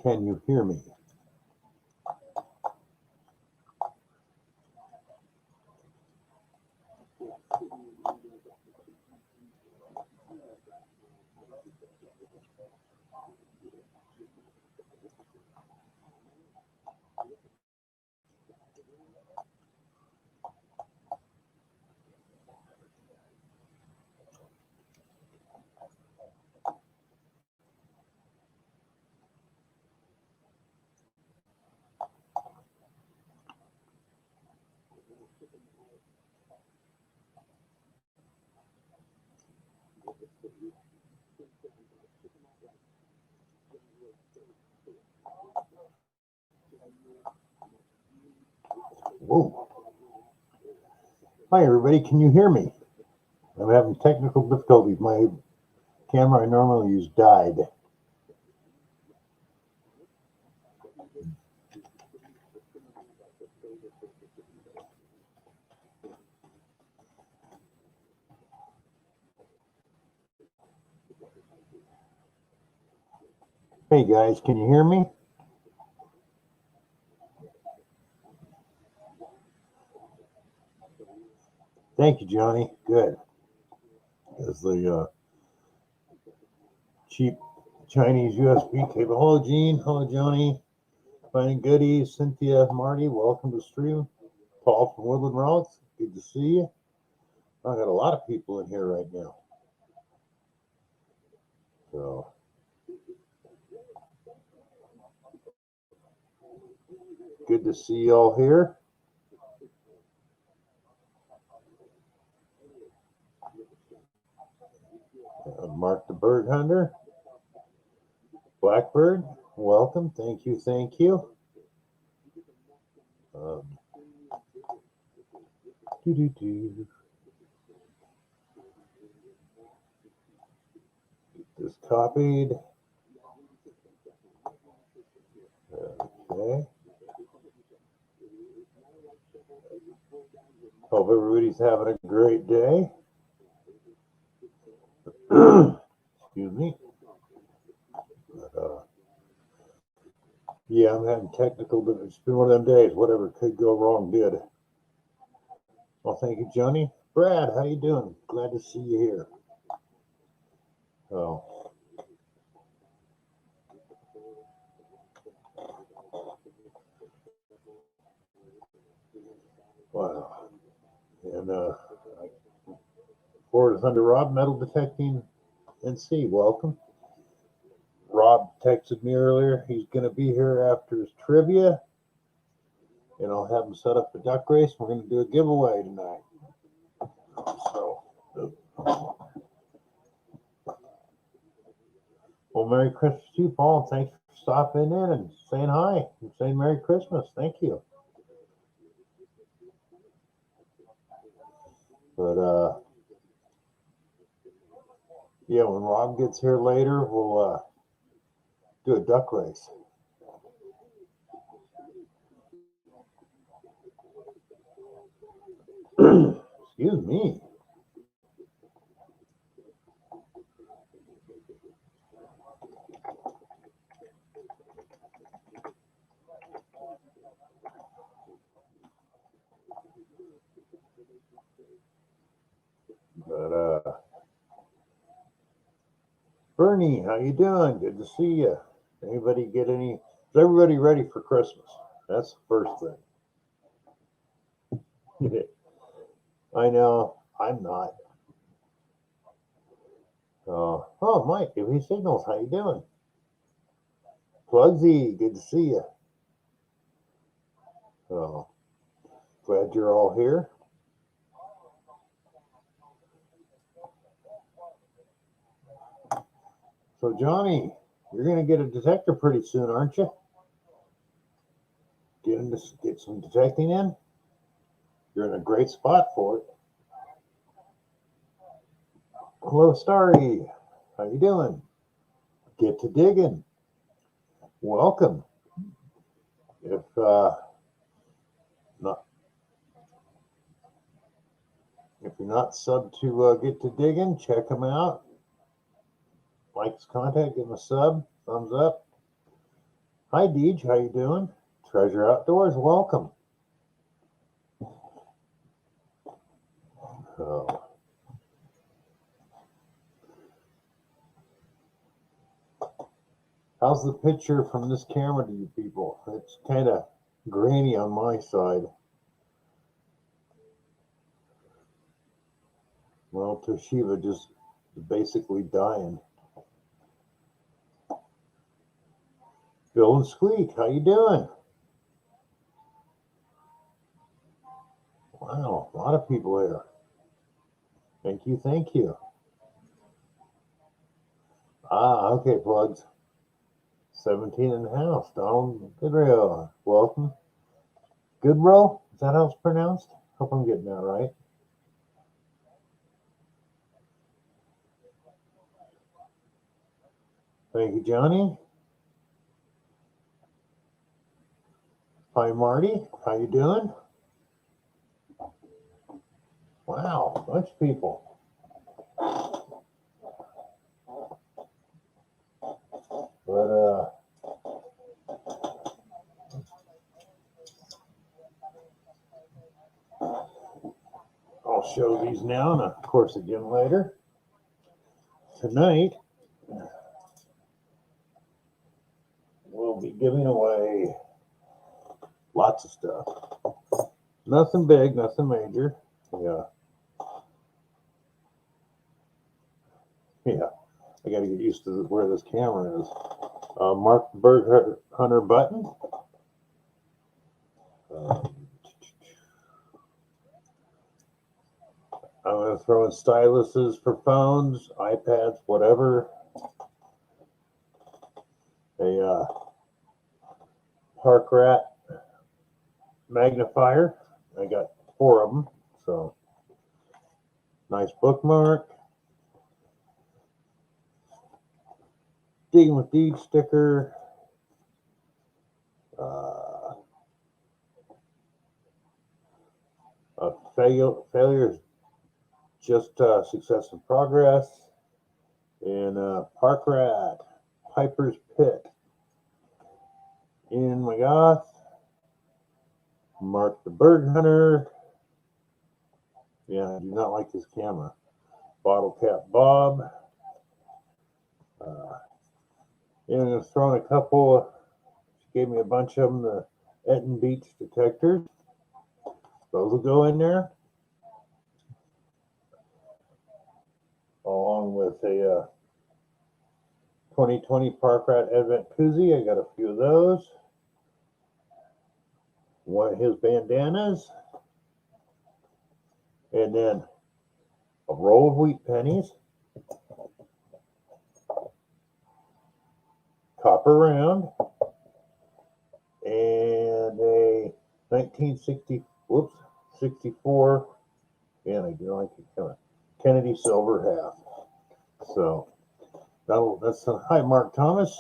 Can you hear me? Whoa. Hi, everybody. Can you hear me? I'm having technical difficulties. My camera I normally use died. Hey, guys. Can you hear me? Thank you, Johnny. Good. As the cheap Chinese USB cable. Hello, Gene. Hello, Johnny. Finding goodies. Cynthia, Marty, welcome to the stream. Paul from Woodland Routes. Good to see you. I got a lot of people in here right now. So good to see you all here. Mark the Bird Hunter. Blackbird, welcome. Thank you. Thank you. Get this copied. Okay. Hope everybody's having a great day. Excuse me. But, yeah, I'm having technical, but it's been one of them days. Whatever could go wrong did. Well, thank you, Johnny. Brad, how you doing? Glad to see you here. Oh. Wow. And Florida Thunder Rob, metal detecting NC, welcome. Rob texted me earlier. He's going to be here after his trivia. And I'll have him set up a duck race. We're going to do a giveaway tonight. So, well, Merry Christmas to you, Paul. Thanks for stopping in and saying hi and saying Merry Christmas. Thank you. But, yeah, when Rob gets here later, we'll do a duck race. Excuse me. But, Bernie, how you doing? Good to see you. Anybody get any? Is everybody ready for Christmas? That's the first thing. I know. I'm not. Oh, Mike, give me signals. How you doing? Plugsy, good to see you. Oh, glad you're all here. So, Johnny, You're going to get a detector pretty soon, aren't you? Get some detecting in. You're in a great spot for it. Hello, Starry. How you doing? Get to digging. Welcome. If not, if you're not sub to Get to Digging, check them out. Like his contact, give him a sub, thumbs up. Hi, Deej. How you doing? Treasure Outdoors. Welcome. Oh. How's the picture from this camera to you people? It's kind of grainy on my side. Well, Toshiba just basically dying. Bill and Squeak, how you doing? Wow, a lot of people here. Thank you, thank you. Ah, okay, plugs. 17 in the house. Donald Goodreal, welcome. Goodrow, is that how it's pronounced? Hope I'm getting that right. Thank you, Johnny. Hi, Marty. How you doing? Wow, bunch of people. But I'll show these now, and of course again later. Tonight, we'll be giving away lots of stuff. Nothing big, nothing major. Yeah. I got to get used to where this camera is. Mark the Bird Hunter button. I'm going to throw in styluses for phones, iPads, whatever. A Park Rat magnifier. I got 4 of them, so nice bookmark. Digging with Deed sticker. Failures, just success and progress. And Park Rat, Piper's Pit. Ian McGoth, Mark the Bird Hunter. Yeah, I do not like this camera. Bottle Cap Bob. And I'm throwing a couple. She gave me a bunch of them. The Etten Beach detectors. Those will go in there. Along with a 2020 Park Rat Advent koozie. I got a few of those. One of his bandanas. And then a roll of wheat pennies. Copper round. And a 64. And I do like it. Kennedy silver half. So that's hi Mark Thomas.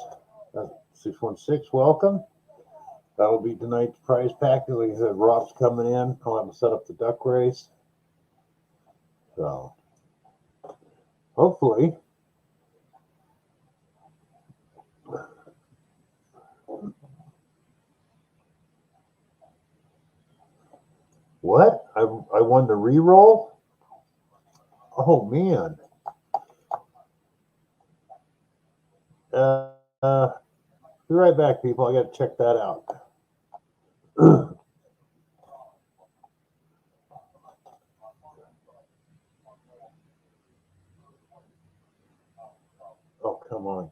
616, welcome. That'll be tonight's prize pack. Like I said, Rob's coming in. I'll have to set up the duck race. So hopefully what? I won the re-roll? Oh man. Be right back, people. I gotta check that out. Oh, come on.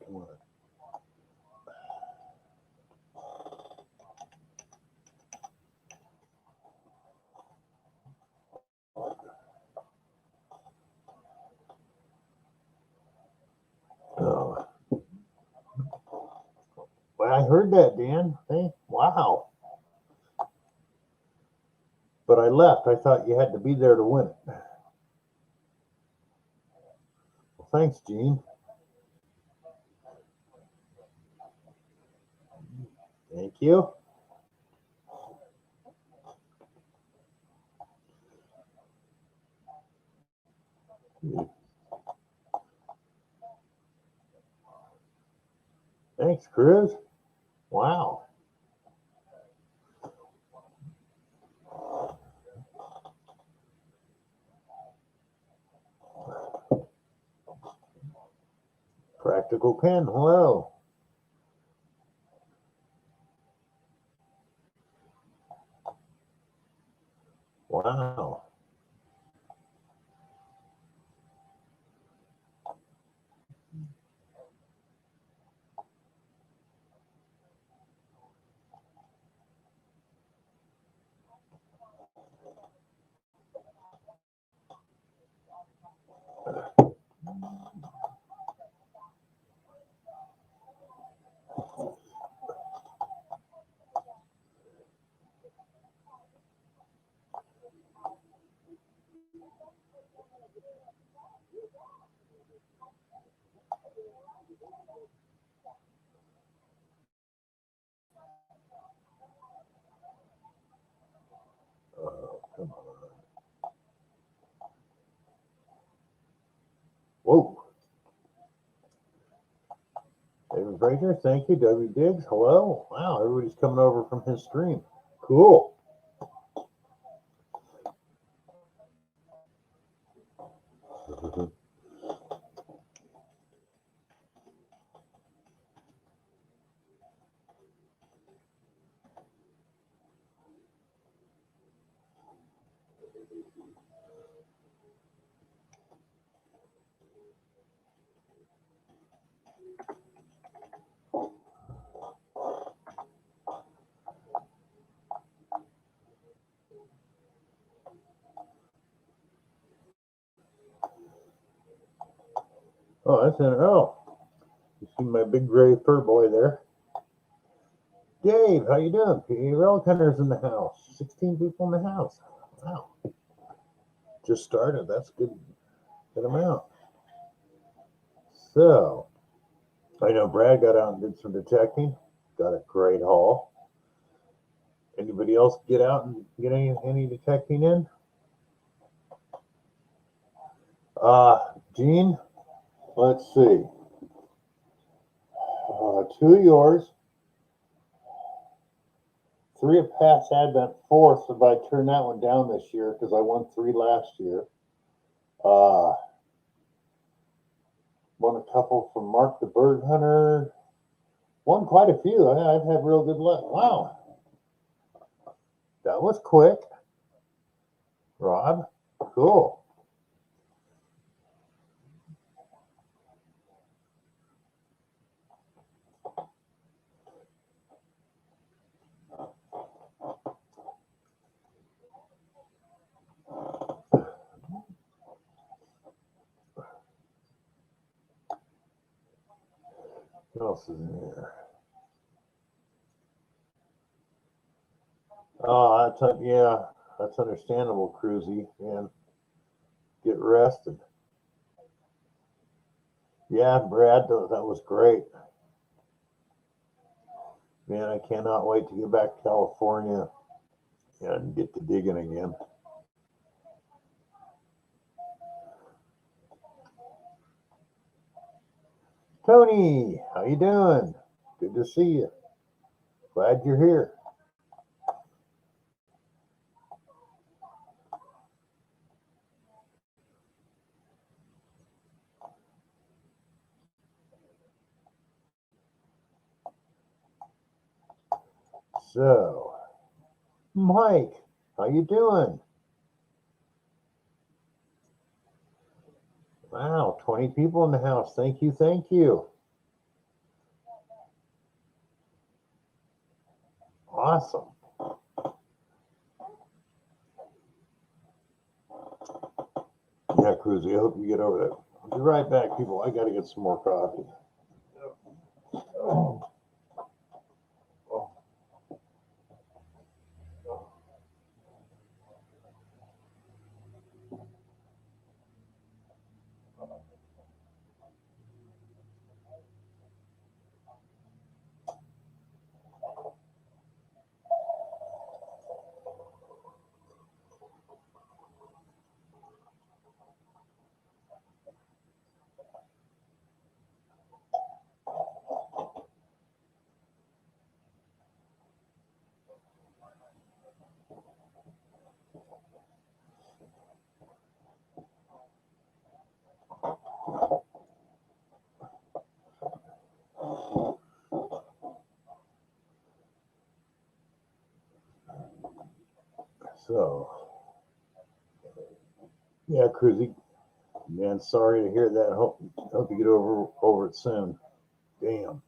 Oh. heard that, Dan. Hey, wow. But I left. I thought you had to be there to win it. Well, thanks, Gene. Thank you. Thanks, Cruz. Wow. Practical pen. Hello. Wow. Come on. Whoa. David Fraser, thank you. W. Diggs, hello. Wow, everybody's coming over from his stream. Cool. Oh, that's in. Oh, you see my big gray fur boy there. Dave, how you doing? PA Relic Hunters in the house. 16 people in the house. Wow. Just started. That's good. Good amount. So, I know Brad got out and did some detecting. Got a great haul. Anybody else get out and get any detecting in? Gene, let's see. 2 of yours. 3 of Pat's Advent, 4th, if I turn that one down this year because I won 3 last year. Won a couple from Mark the Bird Hunter. Won quite a few. I've had real good luck. Wow. That was quick. Rob, cool. What else is in here? Oh, yeah, that's understandable, Cruzy, man. Get rested. Yeah, Brad, that was great. Man, I cannot wait to get back to California and get to digging again. Tony, how you doing? Good to see you. Glad you're here. So, Mike, how you doing? Wow, 20 people in the house. Thank you, thank you. Awesome. Yeah, Cruzy, I hope you get over that. I'll be right back, people. I got to get some more coffee. So, yeah, Cruzy, man, sorry to hear that. Hope you get over it soon. Damn,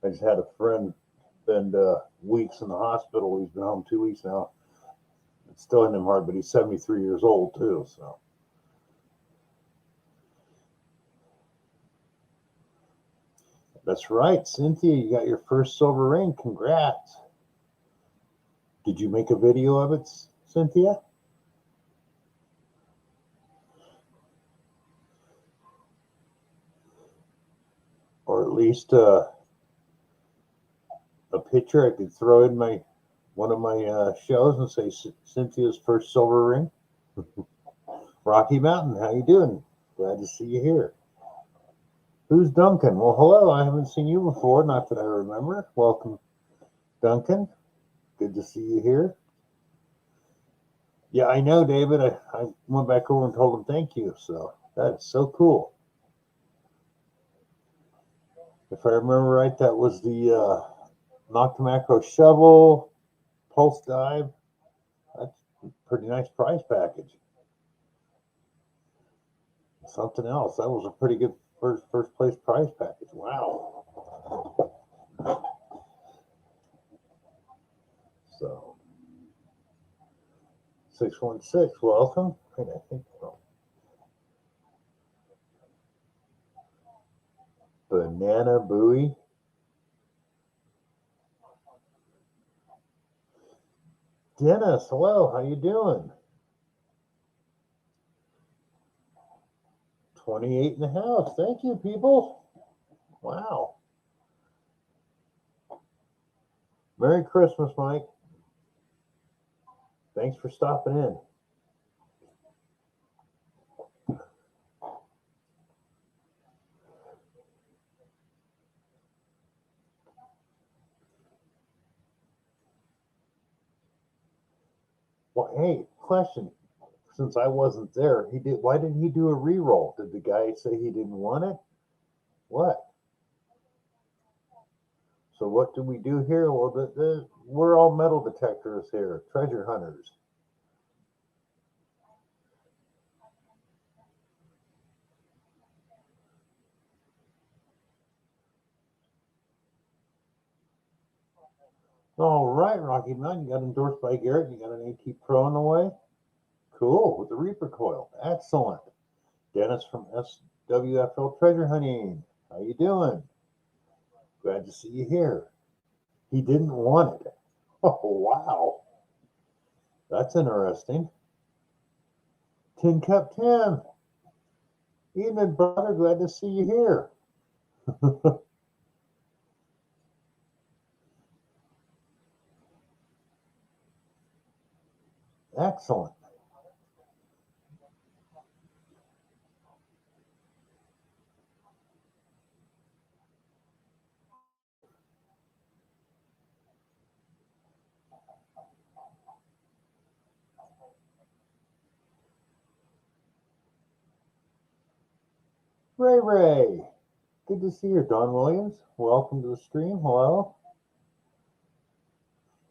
I just had a friend spend weeks in the hospital. He's been home 2 weeks now. It's still in him hard, but he's 73 years old too. So. That's right, Cynthia. You got your first silver ring. Congrats. Did you make a video of it, Cynthia? Or at least a picture I could throw in one of my shows and say Cynthia's first silver ring. Rocky Mountain, how you doing? Glad to see you here. Who's Duncan? Well, hello. I haven't seen you before, not that I remember. Welcome, Duncan. Good to see you here. Yeah, I know, David. I went back over and told him thank you. So that is so cool. If I remember right, that was the Knock the Macro Shovel, Pulse Dive. That's a pretty nice prize package. Something else. That was a pretty good first place prize package. Wow. So 616, welcome. I think Banana Buoy. Dennis, hello, how you doing? 28.5. Thank you, people. Wow. Merry Christmas, Mike. Thanks for stopping in. Well, hey, question. Since I wasn't there, why didn't he do a re-roll? Did the guy say he didn't want it? What? So what do we do here? Well, we're all metal detectors here, treasure hunters. All right, Rocky Mountain, you got endorsed by Garrett. You got an AT Pro on the way. Cool, with the Reaper coil. Excellent. Dennis from SWFL Treasure Hunting. How you doing? Glad to see you here. He didn't want it. Oh, wow. That's interesting. Tin Cup Tim. Evening, brother. Glad to see you here. Excellent. Ray. Good to see you, Don Williams. Welcome to the stream. Hello.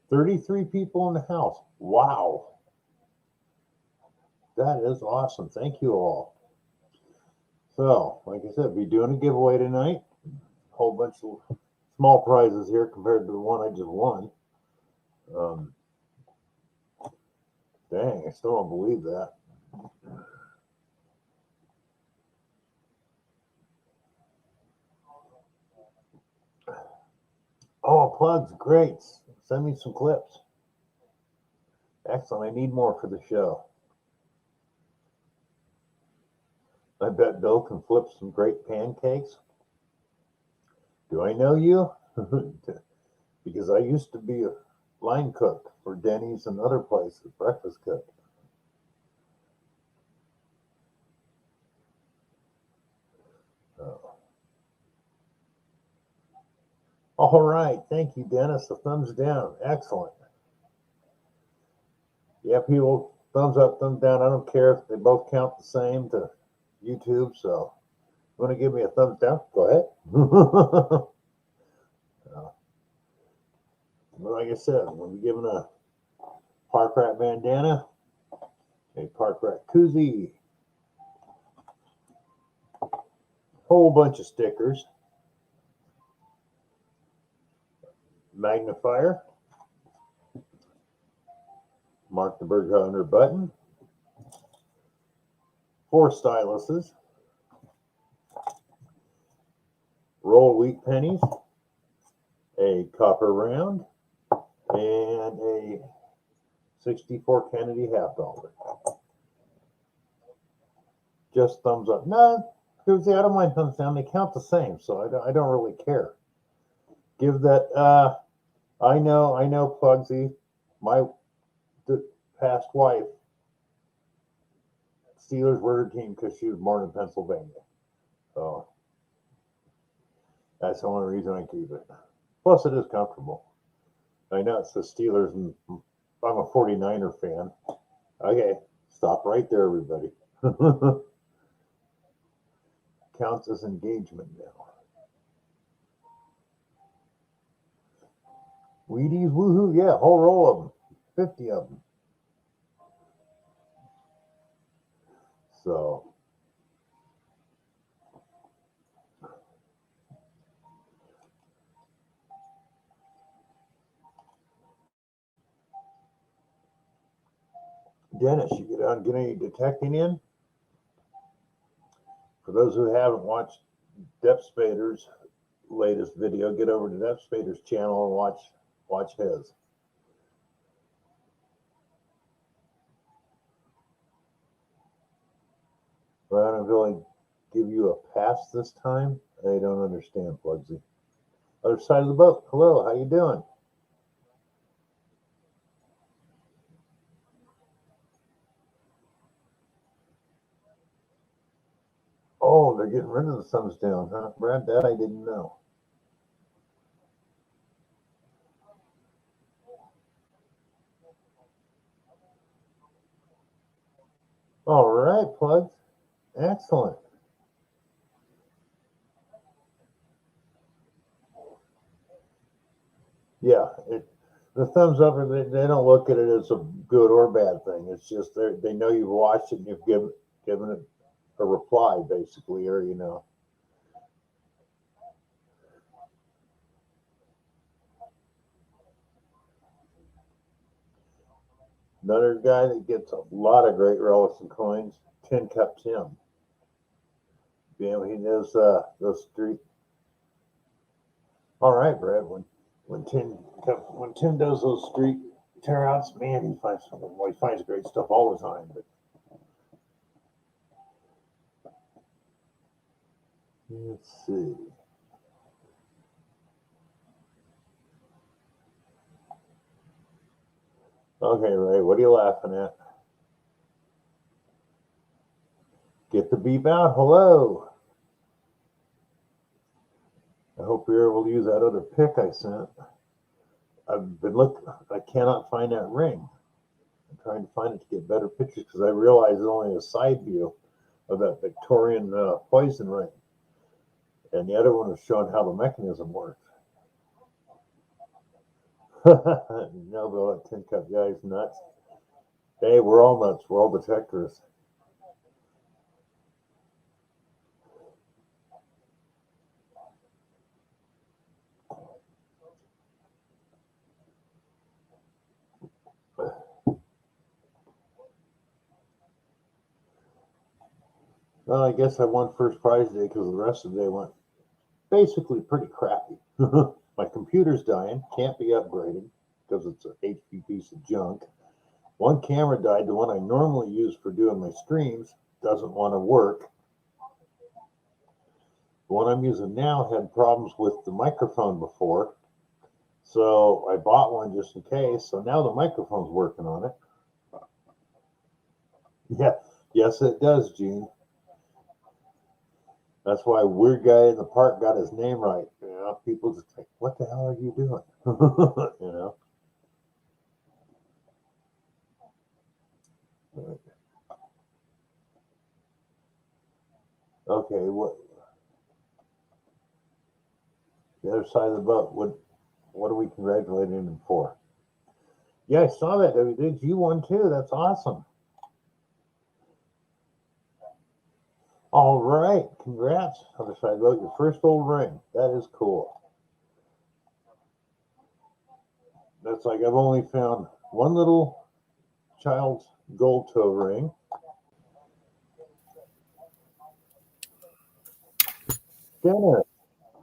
33 people in the house. Wow. That is awesome. Thank you all. So, like I said, be doing a giveaway tonight. A whole bunch of small prizes here compared to the one I just won. Dang, I still don't believe that. Oh, plugs, great. Send me some clips. Excellent. I need more for the show. I bet Bill can flip some great pancakes. Do I know you? Because I used to be a line cook for Denny's and other places, breakfast cook. All right. Thank you, Dennis. A thumbs down. Excellent. Yeah, people, thumbs up, thumbs down. I don't care if they both count the same to YouTube. So, if you want to give me a thumbs down, go ahead. But like I said, we'll be giving a Park Rat bandana, a Park Rat koozie, whole bunch of stickers, magnifier, Mark the Bird Hunter button, 4 styluses, roll wheat pennies, a copper round, and a 64 Kennedy half dollar. Just thumbs up. No, because I don't mind thumbs down. They count the same, so I don't really care. Give that. I know, Plugsy, my past wife. Steelers were her team because she was born in Pennsylvania. So that's the only reason I keep it. Plus, it is comfortable. I know it's the Steelers, and I'm a 49er fan. Okay, stop right there, everybody. Counts as engagement now. Wheaties, woohoo, yeah, whole roll of them. 50 of them. So, Dennis, you get any detecting in? For those who haven't watched Depth Spader's latest video, get over to Depth Spader's channel and watch his. But I don't really give you a pass this time. I don't understand, Plugsy. Other side of the boat. Hello, how you doing? Oh, they're getting rid of the thumbs down, huh? Brad, that I didn't know. All right, Plugs. Excellent. Yeah, the thumbs up, they don't look at it as a good or bad thing. It's just they know you've watched it and you've given it a reply, basically, or Another guy that gets a lot of great relics and coins, Tin Cup Tim. Yeah, he does those street. All right, Brad. When Tim does those street tear outs, man, he finds great stuff all the time. But let's see. Okay, Ray, what are you laughing at? Get the beep out. Hello. I hope you're able to use that other pic I sent. I've been looking. I cannot find that ring. I'm trying to find it to get better pictures because I realize it's only a side view of that Victorian poison ring, and the other one was showing how the mechanism works. No, Bill, that Tin Cup guy's nuts. Hey, we're all nuts. We're all detectors. Well, I guess I won first prize today because the rest of the day went basically pretty crappy. My computer's dying, can't be upgraded because it's an HP piece of junk. One camera died, the one I normally use for doing my streams doesn't want to work. The one I'm using now had problems with the microphone before, so I bought one just in case. So now the microphone's working on it. Yeah, yes, it does, Gene. That's why weird guy in the park got his name right. People just think, "What the hell are you doing?" Okay, the other side of the boat? What are we congratulating him for? Yeah, I saw that. Did you won too? That's awesome. All right, congrats. Other side vote, your first gold ring. That is cool. That's like I've only found one little child's gold toe ring. Dennis,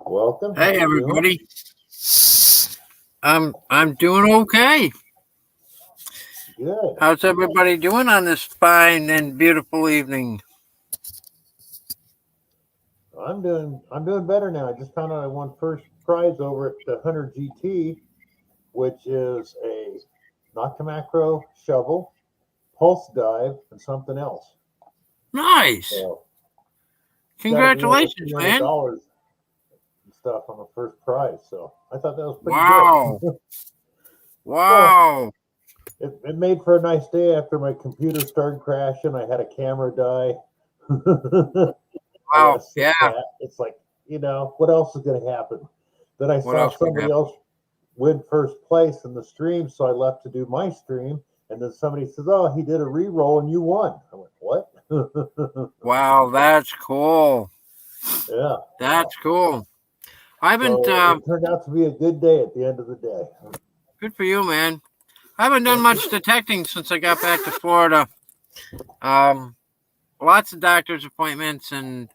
welcome. How Hey you doing? everybody. I'm doing okay. Good. How's everybody doing on this fine and beautiful evening? I'm doing better now. I just found out I won first prize over at the 100 GT, which is a Nocta Macro shovel, pulse dive, and something else. Nice. So got to be over Congratulations, man. $300 and stuff on the first prize. So I thought that was pretty good. Wow. Well, Wow. it made for a nice day after my computer started crashing. I had a camera die. I got a Wow. sick Yeah. cat. It's like, what else is going to happen? Then I What saw else could somebody happen? else win first place in the stream, so I left to do my stream. And then somebody says, "Oh, he did a re-roll and you won." I went, "What?" Wow, that's cool. Yeah. That's cool. I haven't So it turned out to be a good day at the end of the day. good for you, man. I haven't done much detecting since I got back to Florida. Lots of doctor's appointments and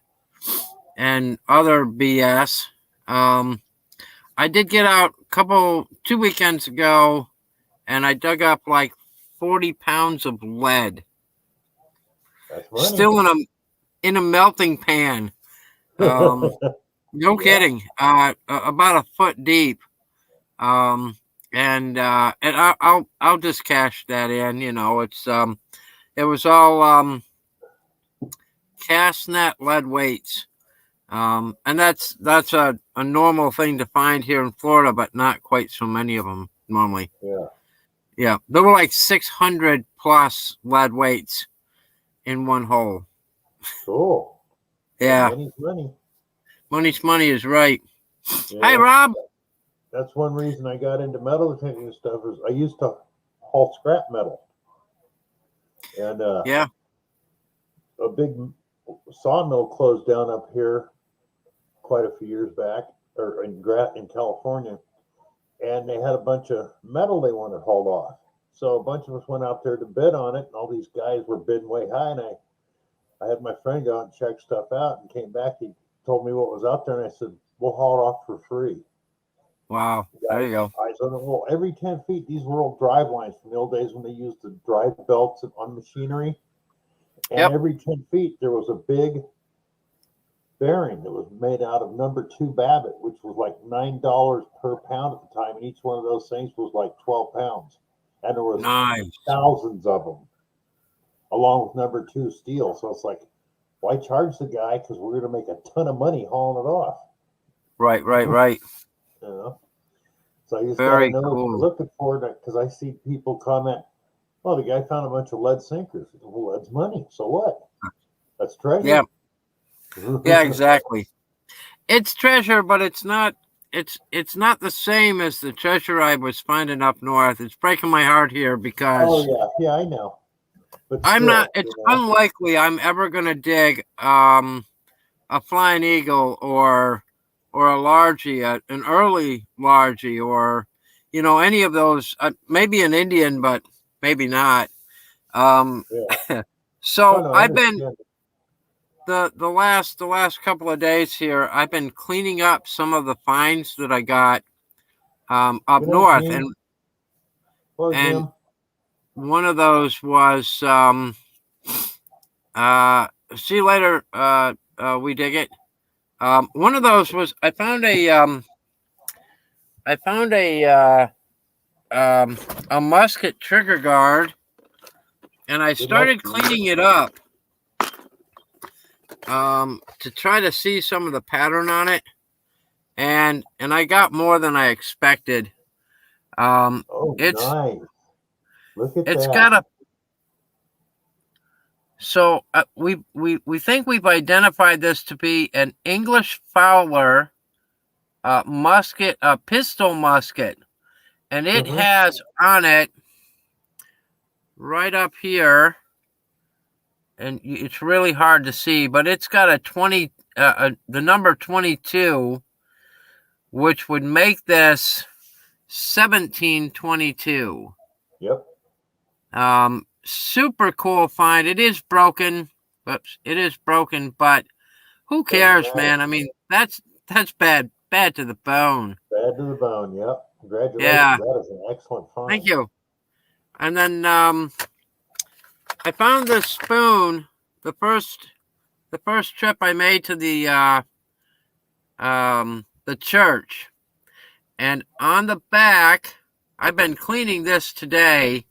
other BS. I did get out 2 weekends ago, and I dug up like 40 pounds of lead, That's money. still in a melting pan. No Yeah. kidding. About a foot deep. Um, and I'll just cash that in. It was all cast net lead weights. And that's a normal thing to find here in Florida, but not quite so many of them normally. Yeah. Yeah, there were like 600 plus lead weights in one hole. Cool. Well, Yeah, money's money. money's money is right. Hey, Yeah. Rob. That's one reason I got into metal detecting stuff is I used to haul scrap metal. And Yeah. a big sawmill closed down up here quite a few years back, or in California, and they had a bunch of metal they wanted hauled off. So a bunch of us went out there to bid on it, and all these guys were bidding way high. And I had my friend go out and check stuff out, and came back. He told me what was out there, and I said, "We'll haul it off for free." Wow. The There you go. eyes on it. Well, every 10 feet, these were old drive lines from the old days when they used the drive belts on machinery. And Yep. every 10 feet, there was a big bearing that was made out of number 2 Babbitt, which was like $9 per pound at the time, and each one of those things was like 12 pounds, and there was Nice. thousands of them, along with number 2 steel. So it's like, why charge the guy? Because we're going to make a ton of money hauling it off. Right. You know, so you just got to Very know what you're cool. looking for. Because I see people comment, "Oh, the guy found a bunch of lead sinkers." Well, lead's money. So what? That's treasure. Yeah. Yeah. Exactly. It's treasure, but it's not. It's not the same as the treasure I was finding up north. It's breaking my heart here because Oh yeah, I know. But I'm not. still, It's unlikely I'm ever going to dig a flying eagle or a largie, an early largie, or any of those. Maybe an Indian, but maybe not. Yeah. So No, I I've been understand. the last couple of days here. I've been cleaning up some of the finds that I got up Good night, north, Gene. Hello, and Jim. one of those was see you later. We dig it. One of those was I found a musket trigger guard, and I Good luck, started Gene. cleaning it up to try to see some of the pattern on it, and I got more than I expected. Oh, It's nice. Look at it's that. got a so we think we've identified this to be an English Fowler musket, a pistol musket, and it Uh-huh. has on it right up here, and it's really hard to see, but it's got a 20, the number 22, which would make this 1722. Yep. Super cool find. It is broken. Oops, it is broken, but who cares, man? I mean, that's bad to the bone. Bad to the bone. Yep. Congratulations. Yeah. That is an excellent find. Thank you. And then I found this spoon. The first trip I made to the church, and on the back, I've been cleaning this today,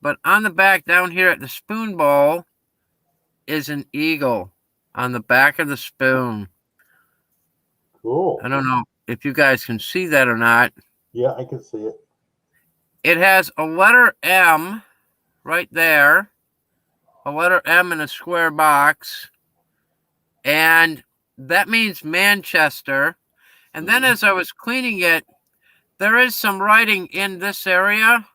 but on the back down here at the spoon bowl is an eagle on the back of the spoon. Cool. I don't know if you guys can see that or not. Yeah, I can see it. It has a letter M right there, a letter M in a square box, and that means Manchester. And then as I was cleaning it, there is some writing in this area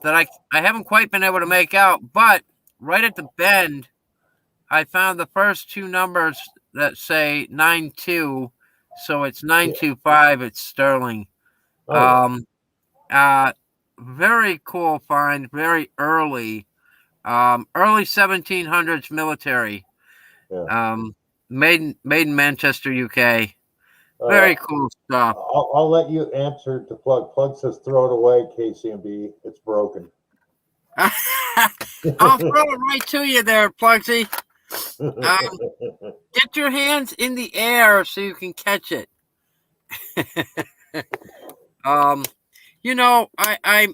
that I haven't quite been able to make out, but right at the bend, I found the first two numbers that say 92, so it's 925. It's sterling. Oh, Very cool find, very early 1700s military. yeah. Made in Manchester, UK. Very cool stuff. I'll let you answer to Plug. Plug says throw it away, KCMB. It's broken. I'll throw it right to you there, Plugsy. Get your hands in the air so you can catch it. You know, I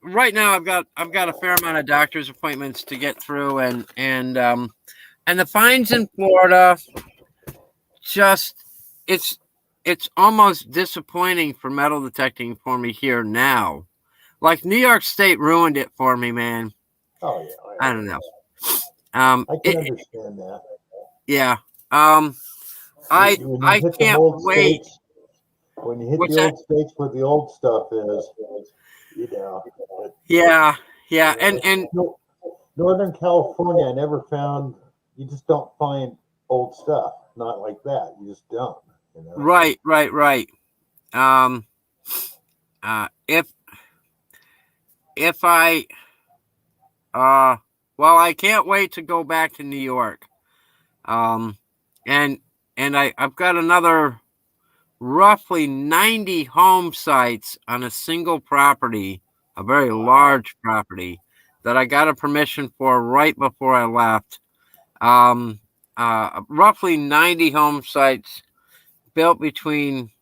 right now I've got a fair amount of doctor's appointments to get through, and the fines in Florida, just it's almost disappointing for metal detecting for me here now. Like New York State ruined it for me, man. Oh yeah. I don't know. I can understand that. Yeah. When I hit can't wait. States, when you hit What's the that? old states where the old stuff is, you know. Yeah. And Northern California, I never found. You just don't find old stuff. Not like that. You just don't. You know? right. If I well, I can't wait to go back to New York. And I've got another roughly 90 home sites on a single property, a very large property that I got a permission for right before I left. Roughly 90 home sites built between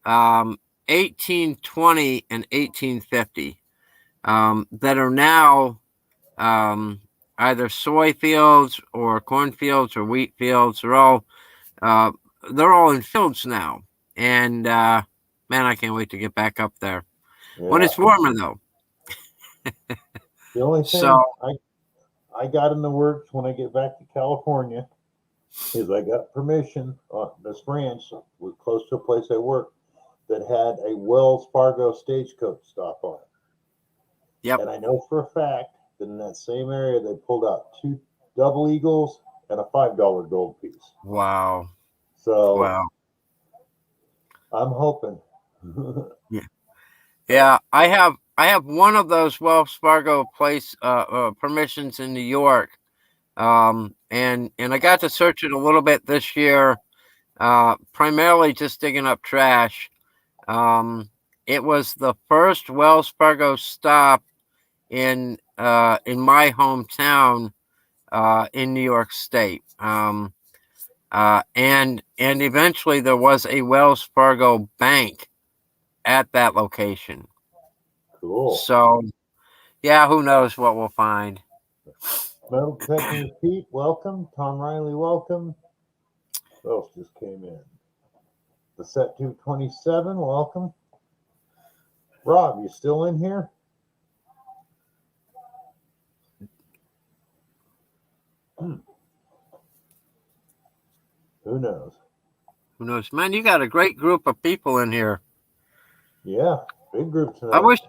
1820 and 1850 that are now either soy fields or cornfields or wheat fields. They're all in fields now, and man, I can't wait to get back up there when it's warmer, though. The only thing I got in the works when I get back to California is I got permission on this ranch. We're close to a place I work that had a Wells Fargo stagecoach stop on it. Yep. And I know for a fact that in that same area they pulled out 2 double eagles and a $5 gold piece. Wow. So wow. I'm hoping. Yeah. I have one of those Wells Fargo place permissions in New York, and I got to search it a little bit this year, primarily just digging up trash. It was the first Wells Fargo stop in my hometown in New York State. And eventually there was a Wells Fargo bank at that location. Cool. So, yeah, who knows what we'll find. Metal Detecting Pete, welcome. Tom Riley, welcome. Who else just came in? The Set 227, welcome. Rob, you still in here? Who knows? Who knows? Man, you got a great group of people in here. Yeah, big group tonight.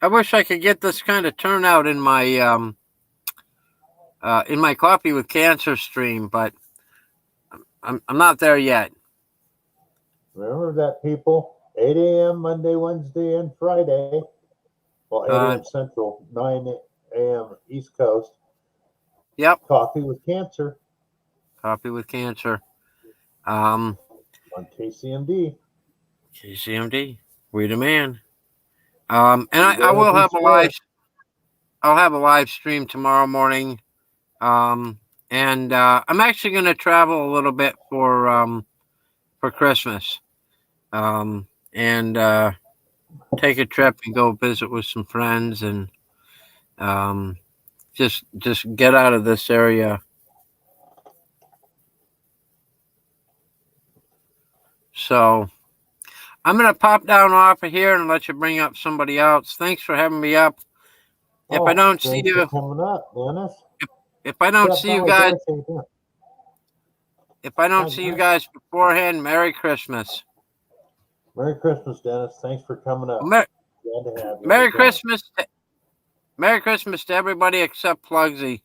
I I wish I could get this kind of turnout in my Coffee with Cancer stream, but I'm not there yet. Remember that, people? 8 a.m. Monday, Wednesday, and Friday. Well, 8 a.m. Central, 9 a.m. East Coast. Yep. Coffee with Cancer. Coffee with Cancer. On KCMD. KCMD. We the man. And I will have a live. I'll have a live stream tomorrow morning. And I'm actually going to travel a little bit for Christmas. And take a trip and go visit with some friends and just get out of this area. So I'm gonna pop down off of here and let you bring up somebody else. Thanks for having me up. If I don't see you coming up, Dennis. If I don't see you guys, if I don't see you guys beforehand, Merry Christmas. Merry Christmas, Dennis. Thanks for coming up. Glad to have you. Merry Christmas. Merry Christmas to everybody except Plugsy.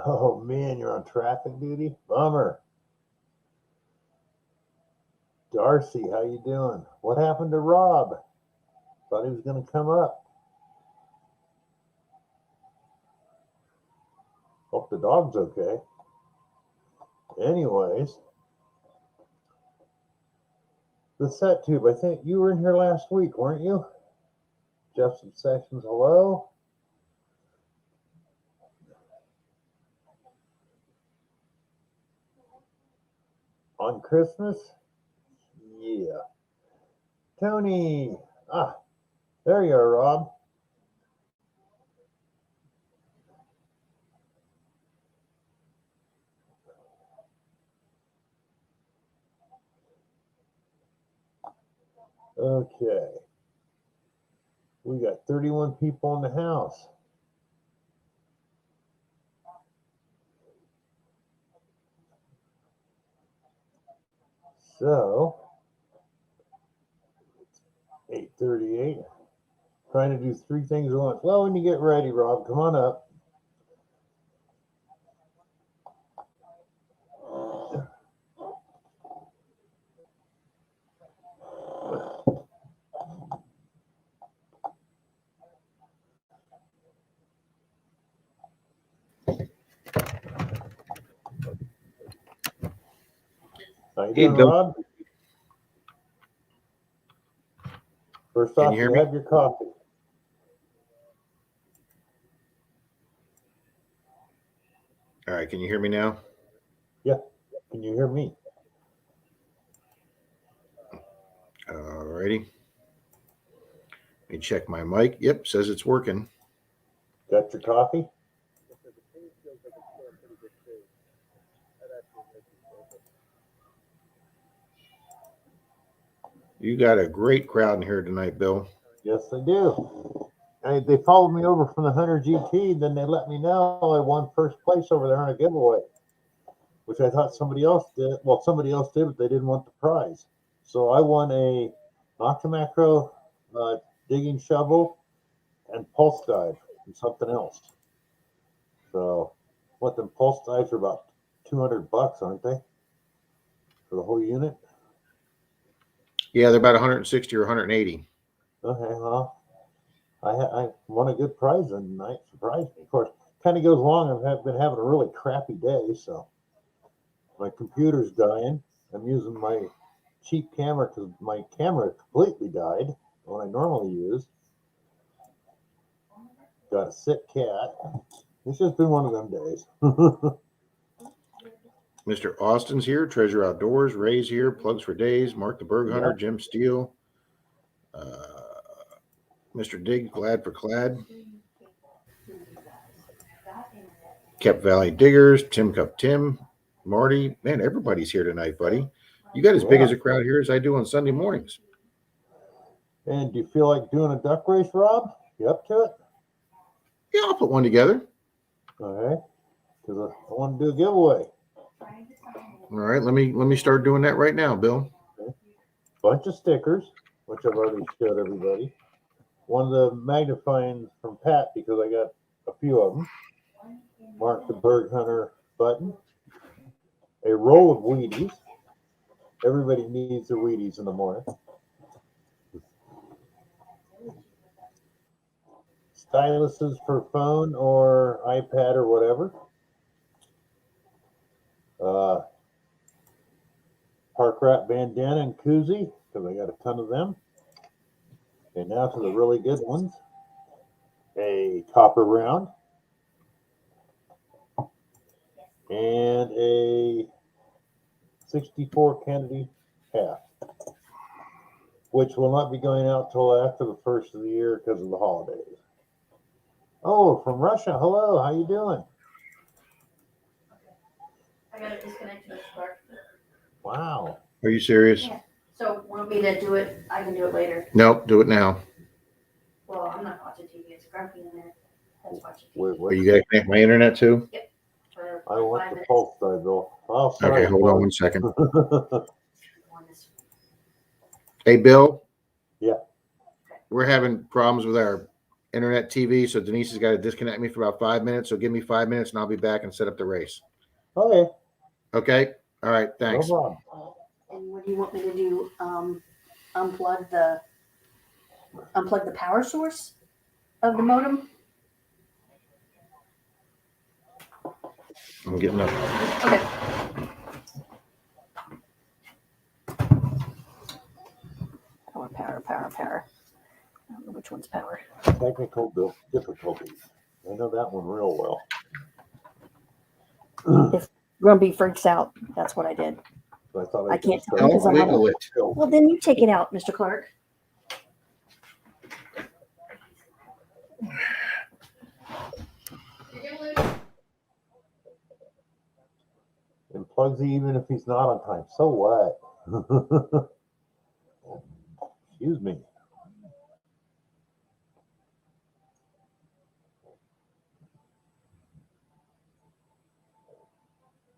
Oh man, you're on traffic duty? Bummer. Darcy, how you doing? What happened to Rob? Thought he was going to come up. Hope the dog's okay. Anyways, the set tube. I think you were in here last week, weren't you? Jefferson Sessions, hello. On Christmas? Yeah. Tony. Ah, there you are, Rob. Okay. We got 31 people in the house. So, 8:38. Trying to do three things at once. Well, when you get ready, Rob, come on up. How you doing, Rob? First off, you have your coffee. All right, can you hear me now? Yeah. Can you hear me? All righty. Let me check my mic. Yep, says it's working. Got your coffee? You got a great crowd in here tonight, Bill. Yes, I do. They followed me over from the Hunter GT. Then they let me know I won first place over there on a giveaway, which I thought somebody else did. Well, somebody else did, but they didn't want the prize. So I won a Octomacro digging shovel and pulse dive and something else. So what, the pulse dives are about $200, aren't they? For the whole unit? Yeah, they're about 160 or 180. Okay, well, I won a good prize tonight. Surprised me. Of course, kind of goes along. I've been having a really crappy day, so my computer's dying. I'm using my cheap camera because my camera completely died, what I normally use. Got a sick cat. It's just been one of them days. Mr. Austin's here. Treasure Outdoors. Ray's here. Plugs for Days. Mark the Berg Hunter. Yep. Jim Steele. Mr. Dig. Glad for Clad. Kep Valley Diggers. Tim Cup Tim. Marty. Man, everybody's here tonight, buddy. You got as big as a crowd here as I do on Sunday mornings. And do you feel like doing a duck race, Rob? You up to it? Yeah, I'll put one together. All right. Because I want to do a giveaway. All right, let me start doing that right now, Bill. Bunch of stickers, which I've already showed everybody. One of the magnifying from Pat because I got a few of them. Mark the Berg Hunter button. A roll of Wheaties. Everybody needs their Wheaties in the morning. Styluses for phone or iPad or whatever. Park Rat bandana and koozie because I got a ton of them. And now to the really good ones. A copper round and a 64 Kennedy half, which will not be going out till after the first of the year because of the holidays. Oh, from Russia. Hello, how you doing? I got it disconnected, Mr. Clark. Wow. Are you serious? Yeah. So want me to do it? I can do it later. Nope, do it now. Well, I'm not watching TV. It's grumpy in there. That's watching TV. Wait, Are what? you gonna connect my internet too? For I want 5 the minutes. pulse side, Bill. Oh, sorry. Okay, hold on one second. On this. Hey, Bill. Yeah. We're having problems with our internet TV, so Denise has got to disconnect me for about 5 minutes. So give me 5 minutes, and I'll be back and set up the race. Okay. Okay. All right. Thanks. No problem. And what do you want me to do? Unplug the power source of the modem? I'm getting up. Okay. Power. I don't know which one's power. Technical difficulties. I know that one real well. If Grumpy freaks out, that's what I did. So I thought I can't could tell because I'm on Wiggle it. Well, then you take it out, Mr. Clark. And Plugsy even if he's not on time. So what? Excuse me.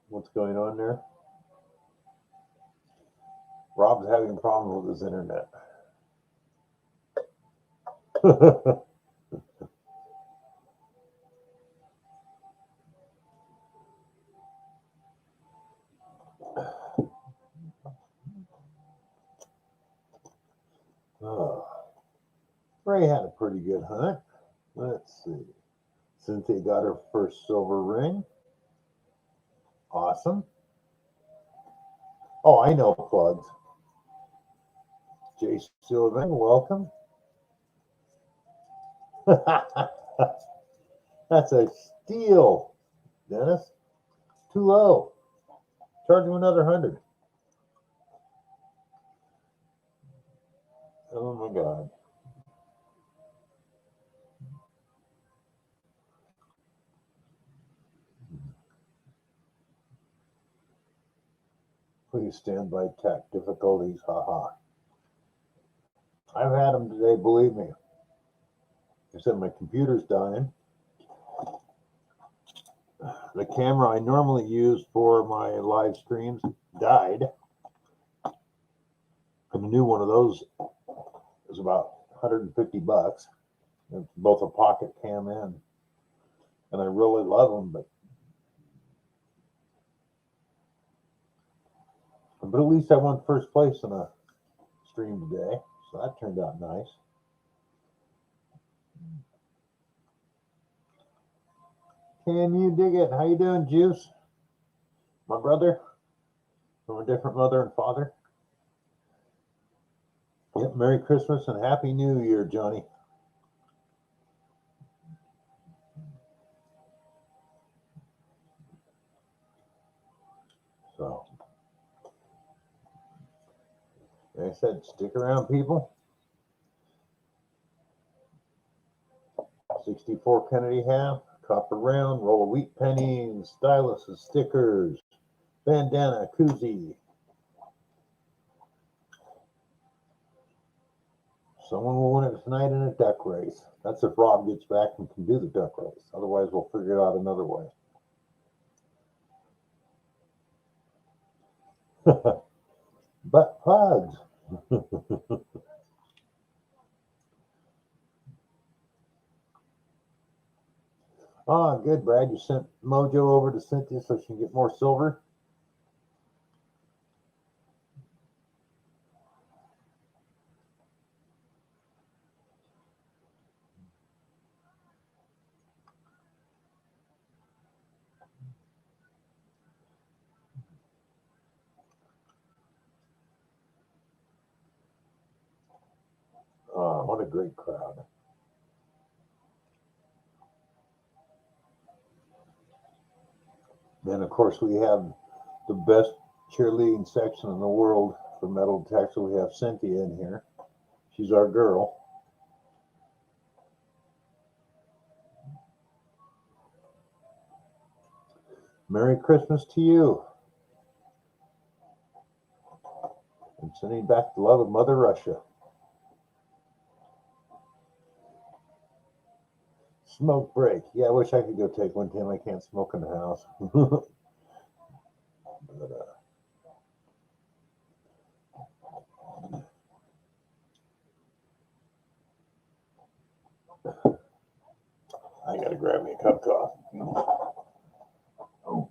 What's going on there? Rob's having problems with his internet. Oh. Ray had a pretty good hunt. Let's see. Cynthia got her first silver ring. Awesome. Oh, I know plugs. Jay Sylvan, welcome. That's a steal, Dennis. Too low. Charge him another 100. Oh my God. Please stand by tech difficulties. Haha. I've had them today, believe me. I said my computer's dying. The camera I normally use for my live streams died. And a new one of those is about 150 bucks. It's both a pocket cam and I really love them, but at least I won first place in a stream today, so that turned out nice. Can you dig it? How you doing, Juice? My brother from a different mother and father. Yep, Merry Christmas and Happy New Year, Johnny. So, like I said, stick around, people. 64 Kennedy half, copper round, roll of wheat pennies, styluses, stickers, bandana, koozie. Someone will win it tonight in a duck race. That's if Rob gets back and can do the duck race. Otherwise, we'll figure it out another way. Butt plugs. Ah, good, Brad. You sent Mojo over to Cynthia so she can get more silver. Ah, what a great crowd. Then, of course, we have the best cheerleading section in the world for metal detector. We have Cynthia in here. She's our girl. Merry Christmas to you. And sending back the love of Mother Russia. Smoke break. Yeah, I wish I could go take one, Tim. I can't smoke in the house. But, I gotta grab me a cup of coffee. Oh.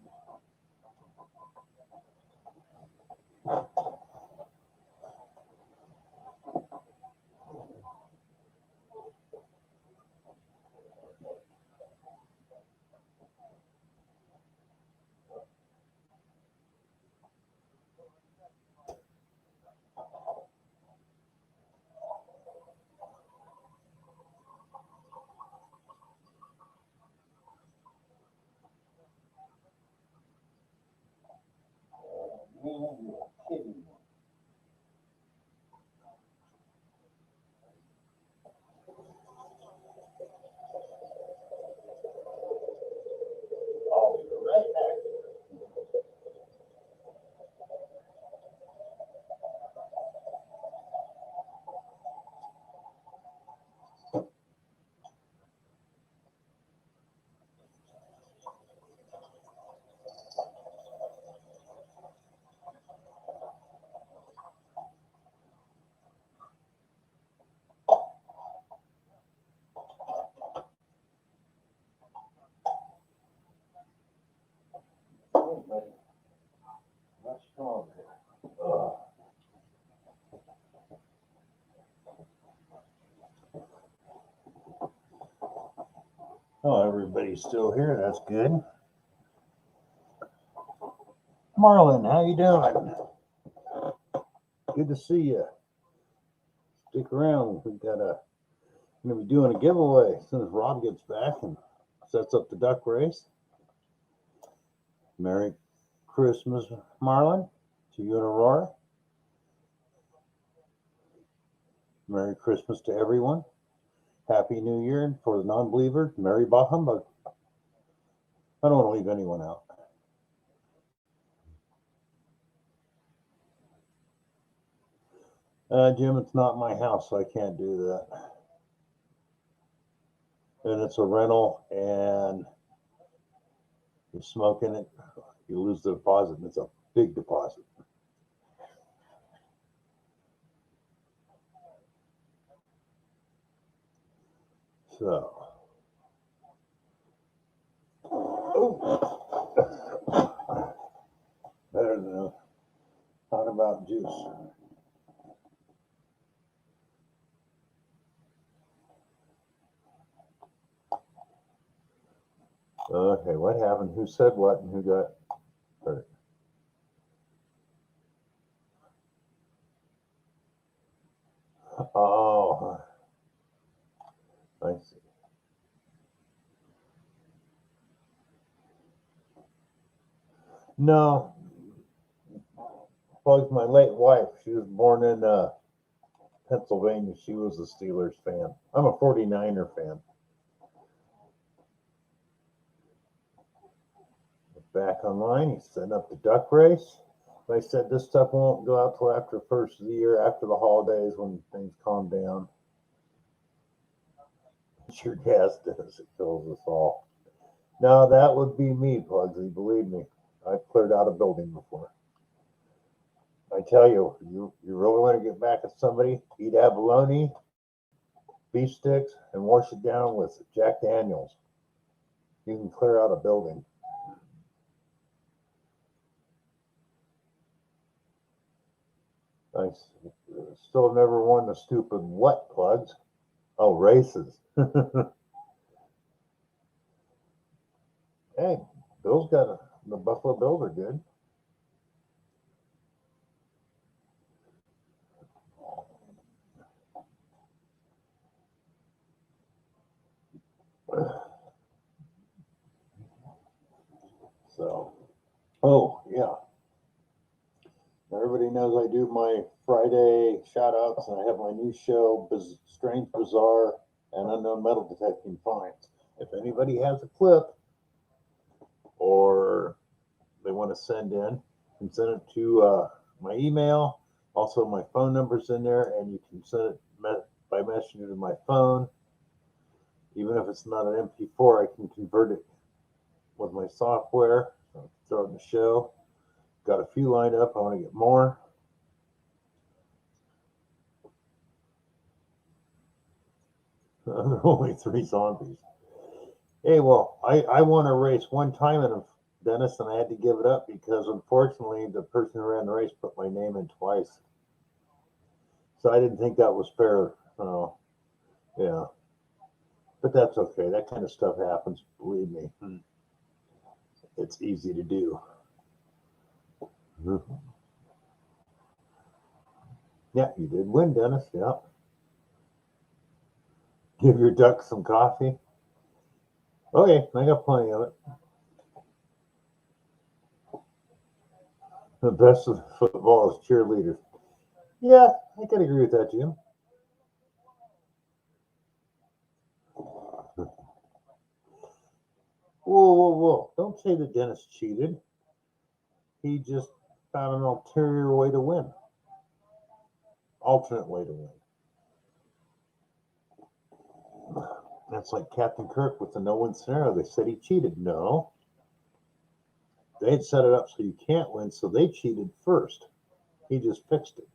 Man, you're kidding me. I'll be right back. Oh, buddy. Not strong here. Ugh. Oh, everybody's still here. That's good. Marlon, how you doing? Good to see you. Stick around. We got gonna be doing a giveaway as soon as Rob gets back and sets up the duck race. Merry Christmas, Marlon, to you and Aurora. Merry Christmas to everyone. Happy New Year, and for the non-believer, Merry Bah Humbug. I don't want to leave anyone out. Jim, it's not my house, so I can't do that. And it's a rental, and you smoke in it, you lose the deposit, and it's a big deposit. So, better than a thought about juice. Okay, what happened? Who said what and who got hurt? Oh, I see. No, like my late wife, she was born in Pennsylvania. She was a Steelers fan. I'm a 49er fan. Back online, he's setting up the duck race. Like I said, this stuff won't go out till after the first of the year, after the holidays when things calm down. Sure gas does. It kills us all. Now that would be me, Pugsy. Believe me, I've cleared out a building before. I tell you, you really want to get back at somebody, eat abalone, beef sticks, and wash it down with Jack Daniels. You can clear out a building. I still never won the stupid what plugs. Oh, races. Hey, Bill's got the Buffalo Bills are good. So, oh yeah, everybody knows I do my Friday shout outs, and I have my new show, Strange Bizarre and Unknown Metal Detecting Finds. If anybody has a clip or they want to send in, you can send it to my email. Also, my phone number's in there, and you can send it by messenger to my phone. Even if it's not an MP4, I can convert it with my software. So throw it in the show. Got a few lined up. I want to get more. There are only 3 zombies. Hey, well, I won a race one time in Dennis, and I had to give it up because unfortunately the person who ran the race put my name in twice. So I didn't think that was fair. Yeah. But that's okay. That kind of stuff happens. Believe me. It's easy to do. Yeah, you did win, Dennis. Yeah. Give your duck some coffee. Okay, I got plenty of it. The best of football is cheerleaders. Yeah, I can agree with that, Jim. Whoa. Don't say that Dennis cheated. He just found an ulterior way to win. Alternate way to win. That's like Captain Kirk with the no-win scenario. They said he cheated. No. They had set it up so you can't win, so they cheated first. He just fixed it.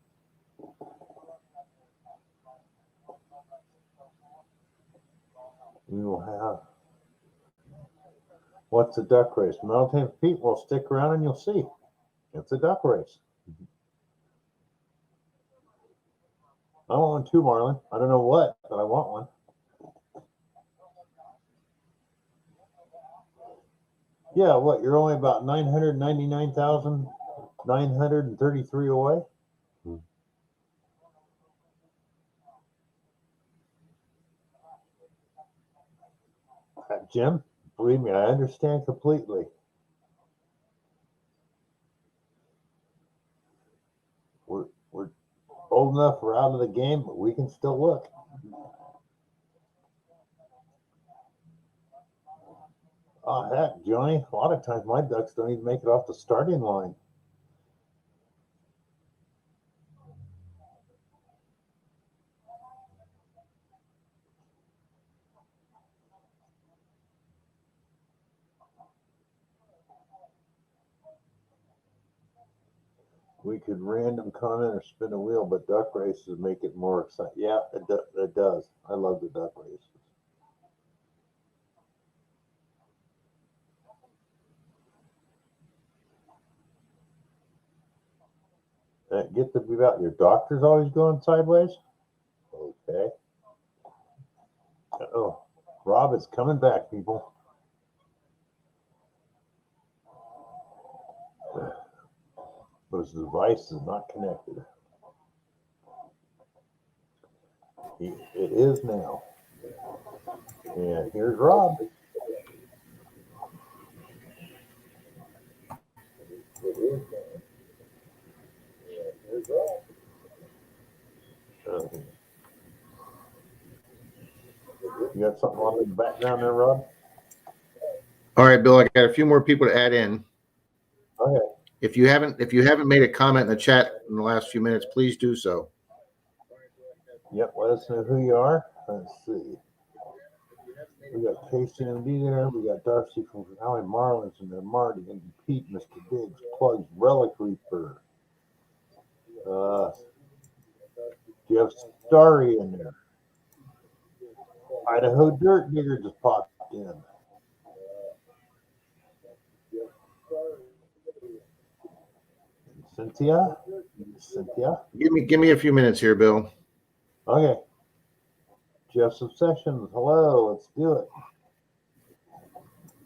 We will have... What's a duck race? Mountain Pete will stick around and you'll see. It's a duck race. I want one too, Marlon. I don't know what, but I want one. Yeah, what? You're only about 999,933 away? Jim, believe me, I understand completely. We're old enough, we're out of the game, but we can still look. Oh, heck, Johnny, a lot of times my ducks don't even make it off the starting line. We could random comment or spin a wheel, but duck races make it more exciting. Yeah, it does. I love the duck races. Get the beat out. Your doctor's always going sideways? Okay. Oh, Rob is coming back, people. But his device is not connected. It is now. And here's Rob. It is now. And here's Rob. You got something on in the background there, Rob? All right, Bill, I got a few more people to add in. Okay. If you haven't made a comment in the chat in the last few minutes, please do so. Yep, let us know who you are. Let's see. We got Casey and D there. We got Darcy from Valley Marlins and there, Marty and Pete, Mr. Diggs, Plugs, Relic Reaper. Do you have Starry in there? Idaho Dirt Digger just popped in. Cynthia? Cynthia? Give me a few minutes here, Bill. Okay. Jeff's Obsessions. Hello, let's do it.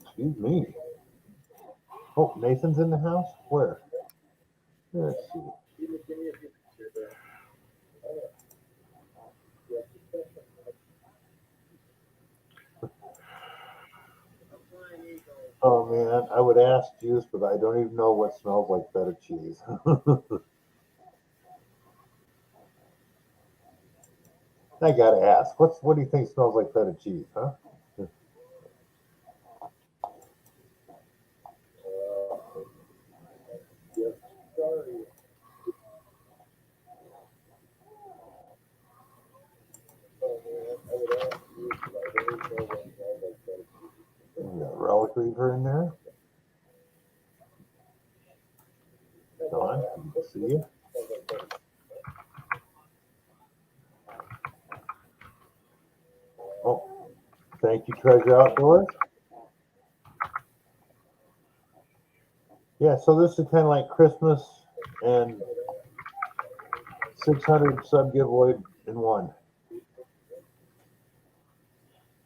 Excuse me. Oh, Nathan's in the house? Where? Let's see. Oh man, I would ask Juice, but I don't even know what smells like feta cheese. I gotta ask. What do you think smells like feta cheese, huh? We got Relic Reaver in there. Don, good to see you. Oh, thank you, Treasure Outdoors. Yeah, so this is kind of like Christmas and 600 sub giveaway in one.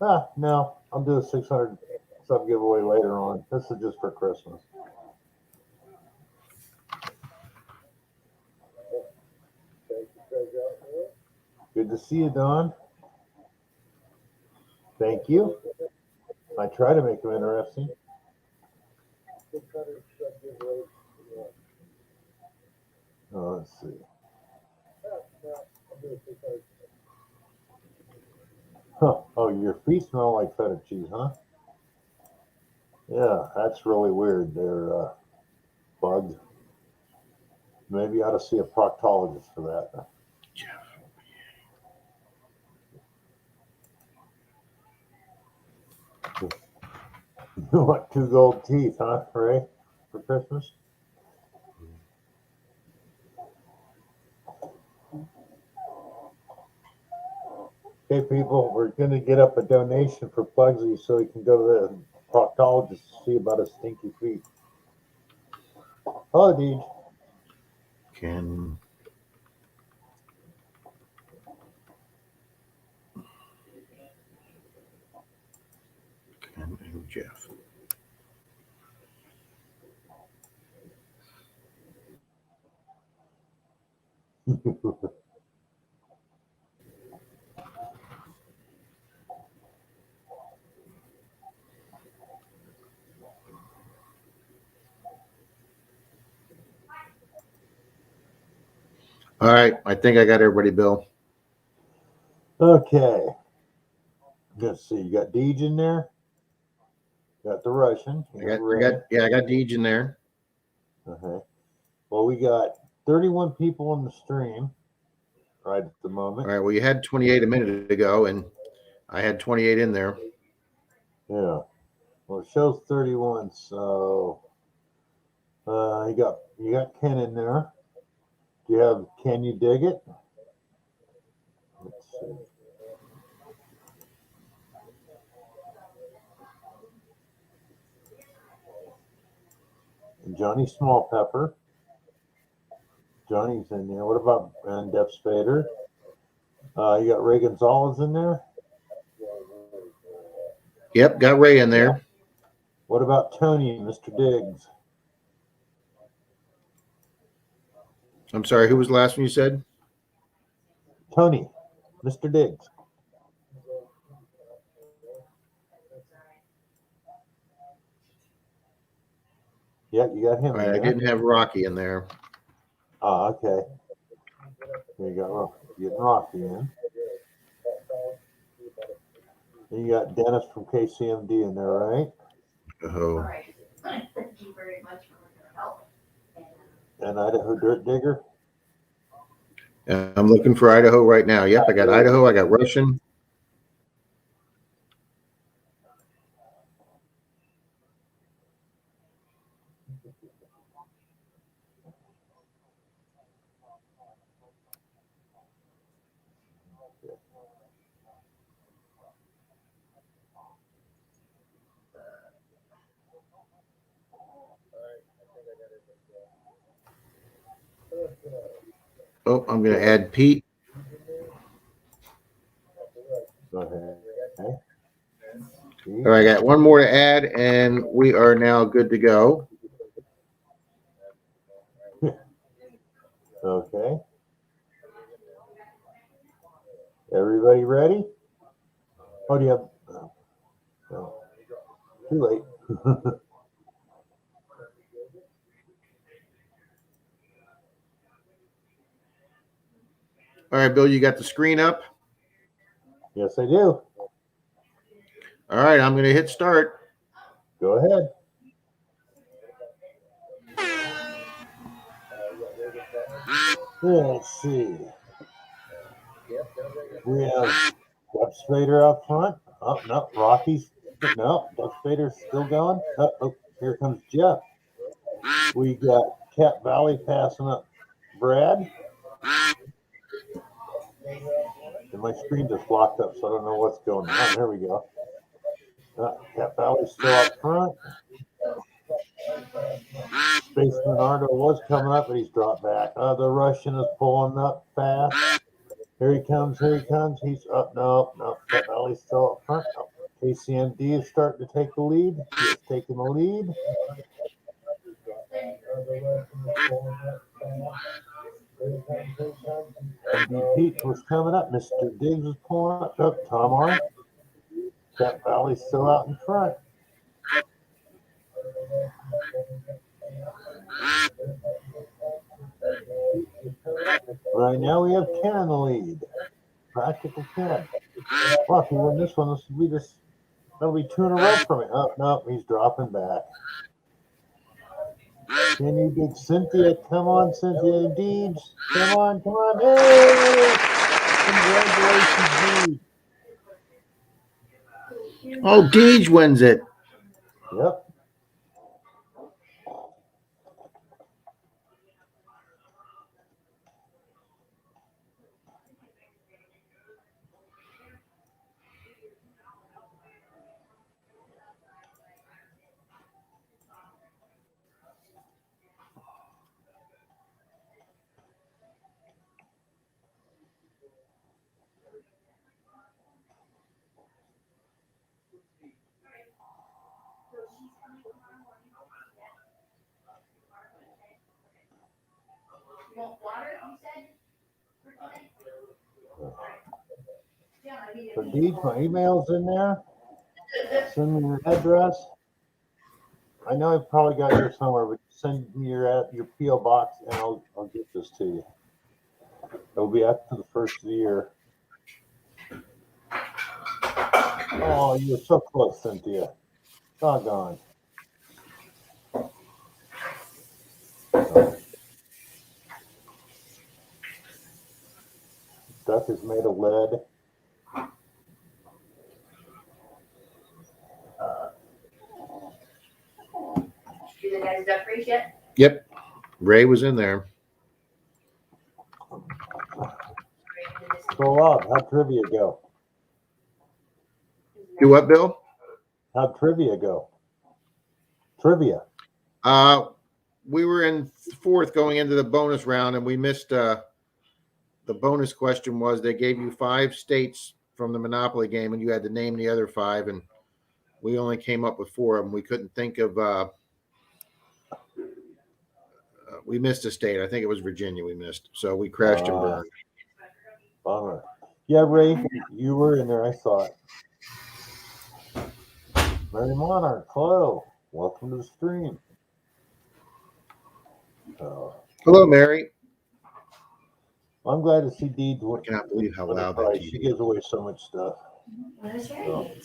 No, I'll do a 600 sub giveaway later on. This is just for Christmas. Good to see you, Don. Thank you. I try to make them interesting. Let's see. Huh. Oh, your feet smell like feta cheese, huh? Yeah, that's really weird. They're bugs. Maybe I ought to see a proctologist for that. You want 2 gold teeth, huh, Ray, for Christmas? Okay, people, we're going to get up a donation for Bugsy so he can go to the proctologist to see about his stinky feet. Hello, Deej. Ken and Jeff. All right, I think I got everybody, Bill. Okay. Let's see. You got Deej in there. Got the Russian. I got Deej in there. Okay. Well, we got 31 people on the stream right at the moment. All right. Well, you had 28 a minute ago, and I had 28 in there. Yeah. Well, it shows 31, so you got Ken in there. Do you have Can You Dig It? Let's see. And Johnny Small Pepper. Johnny's in there. What about and Def Spader? You got Ray Gonzalez in there. Yep, got Ray in there. What about Tony, Mr. Diggs? I'm sorry, who was the last one you said? Tony, Mr. Diggs. Yeah, you got him All in right, there. I didn't have Rocky in there. Okay. There you go. Getting Rocky in. And you got Dennis from KCMD in there, right? Oh. All right. Thank you very much for your help. And Idaho Dirt Digger. I'm looking for Idaho right now. Yep, I got Idaho. I got Russian. Oh, I'm going to add Pete. Go ahead. Okay. All right, I got one more to add, and we are now good to go. Okay. Everybody ready? Oh, do you have? No. Too late. All right, Bill, you got the screen up? Yes, I do. All right, I'm going to hit start. Go ahead. Let's see. We have Duck Spader up front. Oh, no. Rocky's. No. Duck Spader's still going. Oh, here comes Jeff. We got Cat Valley passing up Brad. And my screen just locked up, so I don't know what's going on. There we go. Cat Valley's still up front. Spaceman Ardo was coming up, but he's dropped back. The Russian is pulling up fast. Here he comes, here he comes. He's up. No. Cat Valley's still up front. Oh, KCMD is starting to take the lead. He is taking the lead. MD Pete was coming up. Mr. Diggs was pulling up. Oh, Tom R. Cat Valley's still out in front. Right now we have Ken in the lead. Practical Ken. Well, if we win this one, that'll be 2 in a row for me. Oh, no, he's dropping back. Can you get Cynthia? Come on, Cynthia Deeds. Come on. Hey! Congratulations, Deeds. Oh, Deej wins it. Yep. So, Deeds, my email's in there. Send me your address. I know I've probably got yours somewhere, but send me your P.O. box and I'll get this to you. It'll be after the first of the year. Oh, you were so close, Cynthia. Doggone. Duck is made of lead. Do the guys duck race yet? Yep. Ray was in there. So, Rob, how'd trivia go? Do what, Bill? How'd trivia go? Trivia. We were in fourth going into the bonus round, and we missed the bonus question was they gave you 5 states from the Monopoly game, and you had to name the other 5, and we only came up with 4 of them. We couldn't think of we missed a state. I think it was Virginia we missed. So we crashed and burned. Bummer. Yeah, Ray, you were in there. I saw it. Mary Monarch, hello. Welcome to the stream. Hello, Mary. I'm glad to see Deeds. I cannot believe how loud that TV is. She gives away so much stuff. That's right.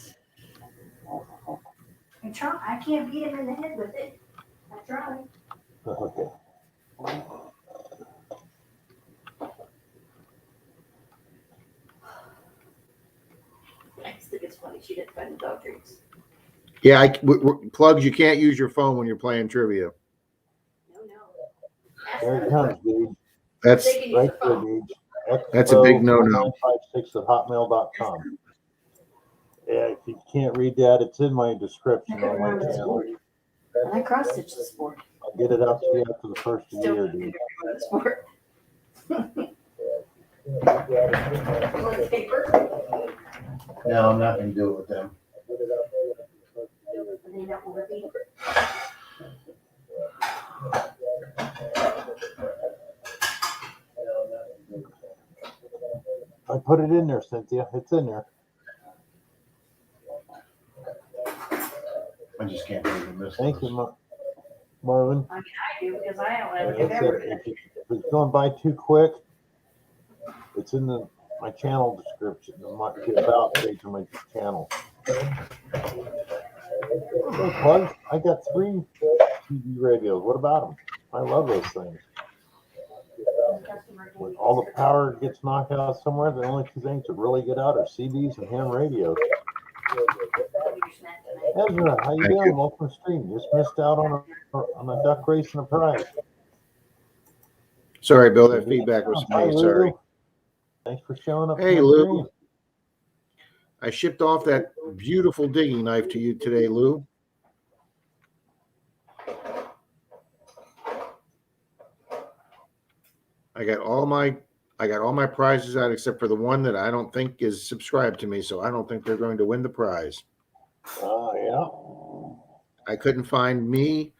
I can't beat him in the head with it. I tried. Okay. I just think it's funny she didn't find the dog treats. Yeah, Plugs, you can't use your phone when you're playing trivia. No. There it comes, Deeds. That's Right there, Deeds. That's a big no-no. 956@hotmail.com. Yeah, if you can't read that, it's in my description on my channel. And I cross-stitched this board. Get it out to you after the first of the Still year, gonna dude. do this for. Want the paper? No, I'm not going to do it with them. And you don't want the paper? I put it in there, Cynthia. It's in there. I just can't believe you missed Thank those. you, Marlon. I mean, I do because I don't And ever, like if I said, ever. if it's going by too quick, it's in my channel description, the about page of my channel. Hey, plugs. I got 3 TV radios. What about them? I love those things. When all the power gets knocked out somewhere, the only 2 things that really get out are CDs and ham radios. Ezra, how you Thank doing? you. Welcome to stream. Just missed out on a duck race and a prize. Sorry, Bill. That feedback was Hi, me. Sorry. Lulu. Thanks for showing up. Hey, to my Lou. stream. I shipped off that beautiful digging knife to you today, Lou. I got all my prizes out except for the one that I don't think is subscribed to me, so I don't think they're going to win the prize. Oh, I couldn't find me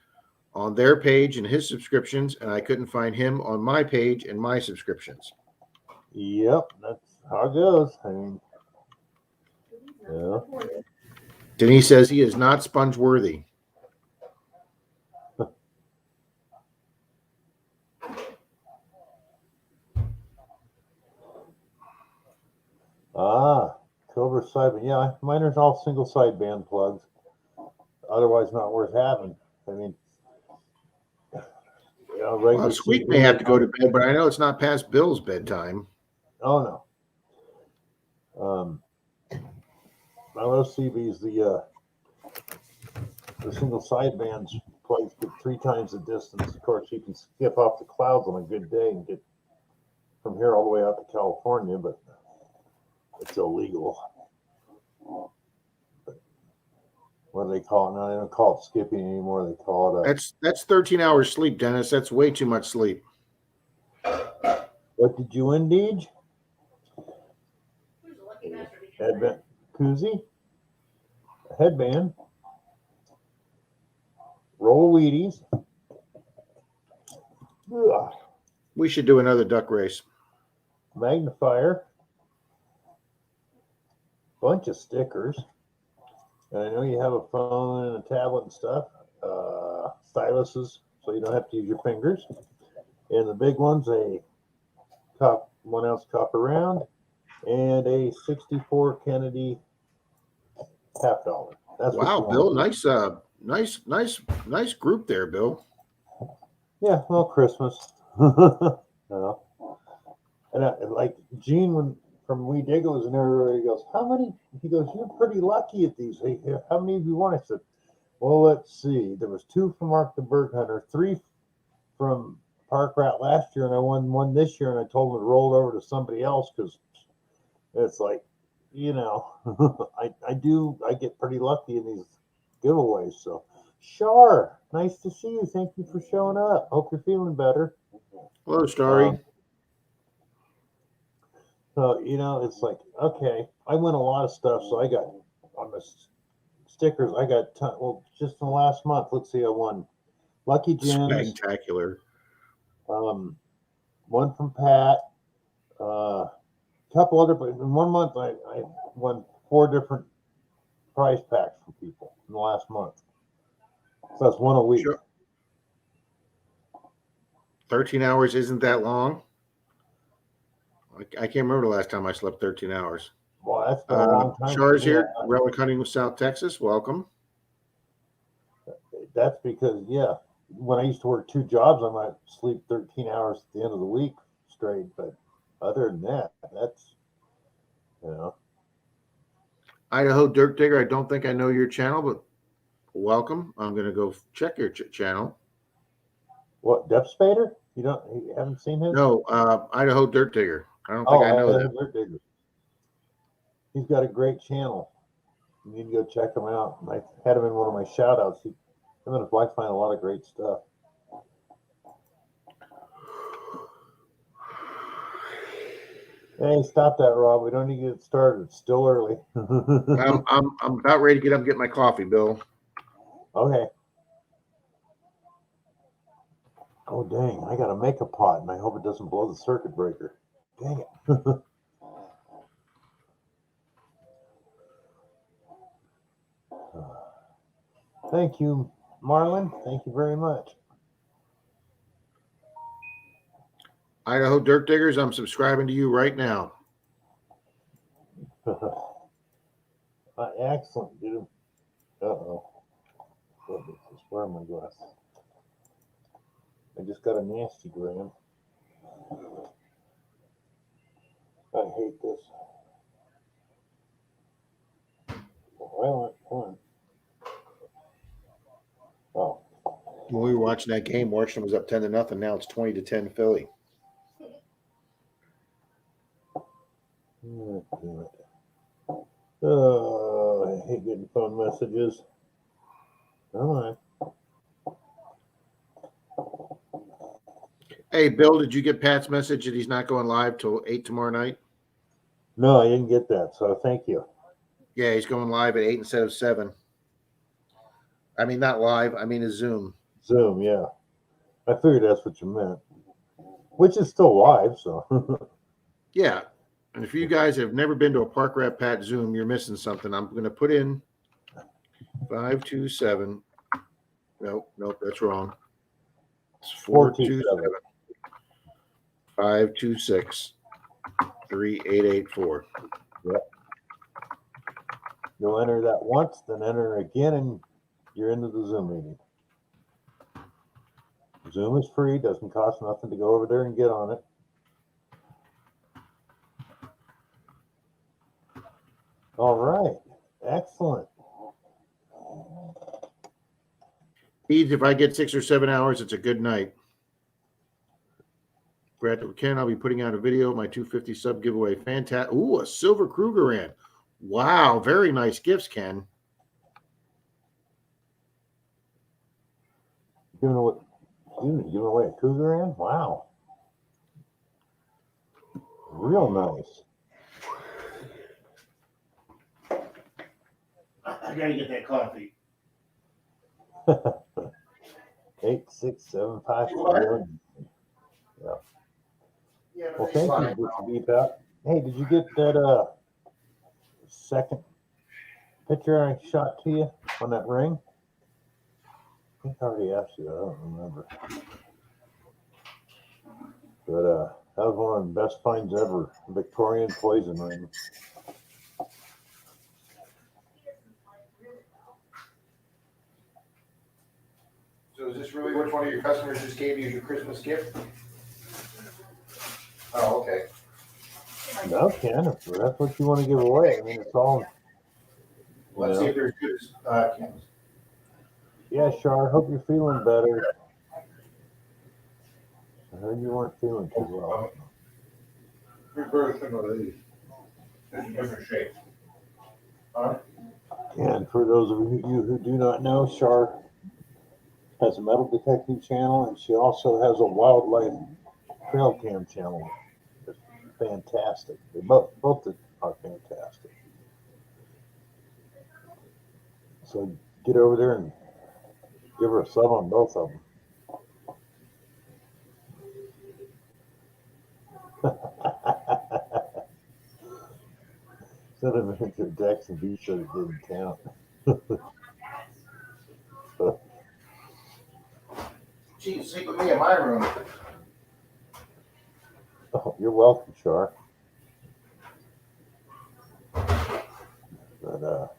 on their page and his subscriptions, and I couldn't find him on my page and my subscriptions. yeah. Yep, that's how it goes. I mean, yeah. Denise says he is not sponge worthy. Silver sideband. Yeah, mine are all single sideband plugs. Otherwise, not worth having. I mean, regular. Well, Squeak may have to go to bed, but I know it's not past Bill's bedtime. Oh no. My OCB's the single sidebands plugs get 3 times the distance. Of course, you can skip off the clouds on a good day and get from here all the way out to California, but it's illegal. What do they call it now? They don't call it skipping anymore. They call it That's 13 hours sleep, Dennis. That's way too much sleep. what did you win, Deej? Headband. Koozie? A headband. Roll of Wheaties. Ugh. We should do another duck race. Magnifier. Bunch of stickers. And I know you have a phone and a tablet and stuff. Styluses, so you don't have to use your fingers. And the big one's a 1 ounce copper round and a 64 Kennedy $half. That's Wow, what Bill, nice group there, Bill. Yeah, well, Christmas. No. And like Gene from We Diggles and everybody goes, how many? He goes, you're pretty lucky at these. Hey, how many have you won? I said, well, let's see. There was 2 from Mark the Bird Hunter, 3 from Park Rat last year, and I won 1 this year, and I told him to roll it over to somebody else because it's like, I get pretty lucky in these giveaways. So, sure, nice to see you. Thank you for showing up. Hope you're feeling better. Hello, Starry. So, it's like, okay, I win a lot of stuff. So I got on the stickers, I got, just in the last month, let's see, I won Lucky Gems, Spectacular. one from Pat, a couple other, but in 1 month, I won 4 different prize packs from people in the last month. So that's 1 a week. Sure. 13 hours isn't that long. I can't remember the last time I slept 13 hours. Well, that's been a long time. Char's here, relic hunting with South Texas. Welcome. That's because, when I used to work 2 jobs, I might sleep 13 hours at the end of the week straight. But other than that, that's, Idaho Dirt Digger, I don't think I know your channel, but welcome. I'm going to go check your channel. What, Depth Spader? You haven't seen his? No, Idaho Dirt Digger. I don't think I know that. Dirt Digger. He's got a great channel. You need to go check him out. I had him in one of my shout outs. Him and his wife find a lot of great stuff. Hey, stop that, Rob. We don't need to get started. It's still early. I'm about ready to get up and get my coffee, Bill. Okay. Oh, dang. I got to make a pot, and I hope it doesn't blow the circuit breaker. Dang it. Thank you, Marlon. Thank you very much. Idaho Dirt Diggers, I'm subscribing to you right now. Excellent, dude. Uh-oh. Where are my glasses? I just got a nasty gram. I hate this. Well, fun. Oh. When we were watching that game, Washington was up 10-0. Now it's 20-10 Philly. Oh, damn it. Oh, I hate getting phone messages. Come on. Hey, Bill, did you get Pat's message that he's not going live till 8 tomorrow night? No, I didn't get that, so thank you. Yeah, he's going live at 8 instead of 7. I mean, not live. I mean, a Zoom. Zoom, yeah. I figured that's what you meant. Which is still live, so. Yeah. And if you guys have never been to a Park Rat Pat Zoom, you're missing something. I'm going to put in 527. Nope, that's wrong. It's 427 526 3884. Yep. You'll enter that once, then enter again, and you're into the Zoom meeting. Zoom is free, doesn't cost nothing to go over there and get on it. All right. Excellent. Eads, if I get 6 or 7 hours, it's a good night. Brad Ken, I'll be putting out a video of my 250 sub giveaway. Fantastic. Ooh, a silver Krugerrand. Wow, very nice gifts, Ken. Giving away a Krugerrand? Wow. Real nice. I gotta get that coffee. 86754. Yeah. Well, thank you, Mr. Beep Out. Hey, did you get that second picture I shot to you on that ring? I think I already asked you. I don't remember. But that was one of the best finds ever. Victorian poison ring. So is this really which one of your customers just gave you your Christmas gift? Oh, okay. No, Ken, if that's what you want to give away. I mean, it's all. Let's see if there's good Ken's. Yeah, Char, hope you're feeling better. I heard you weren't feeling too well. Very similar to these. Just in different shapes. And for those of you who do not know, Char has a metal detecting channel, and she also has a wildlife trail cam channel. It's fantastic. They both are fantastic. So get over there and give her a sub on both of them. Send them into Jackson Beach so it didn't count. She sleep with me in my room. Oh, you're welcome, Char. But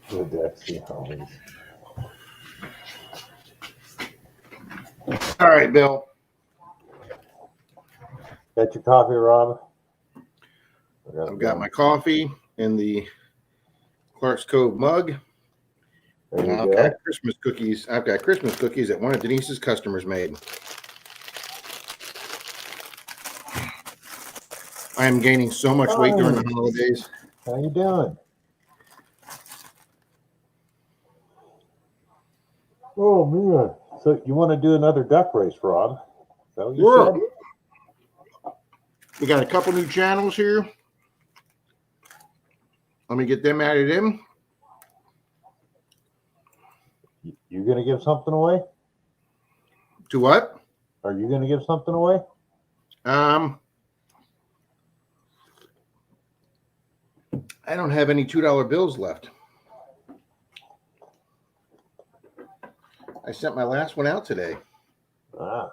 good Dexy always. All right, Bill. Got your coffee, Rob? I've got my coffee in the Clark's Cove mug. There you I've go. got Christmas cookies. I've got Christmas cookies that one of Denise's customers made. I am gaining so much weight during the holidays. How you doing? Oh man! So you want to do another duck race, Rob? Is that what you Sure. said? We got a couple new channels here. Let me get them added in. You gonna give something away? To what? Are you gonna give something away? I don't have any $2 bills left. I sent my last one out today. Ah.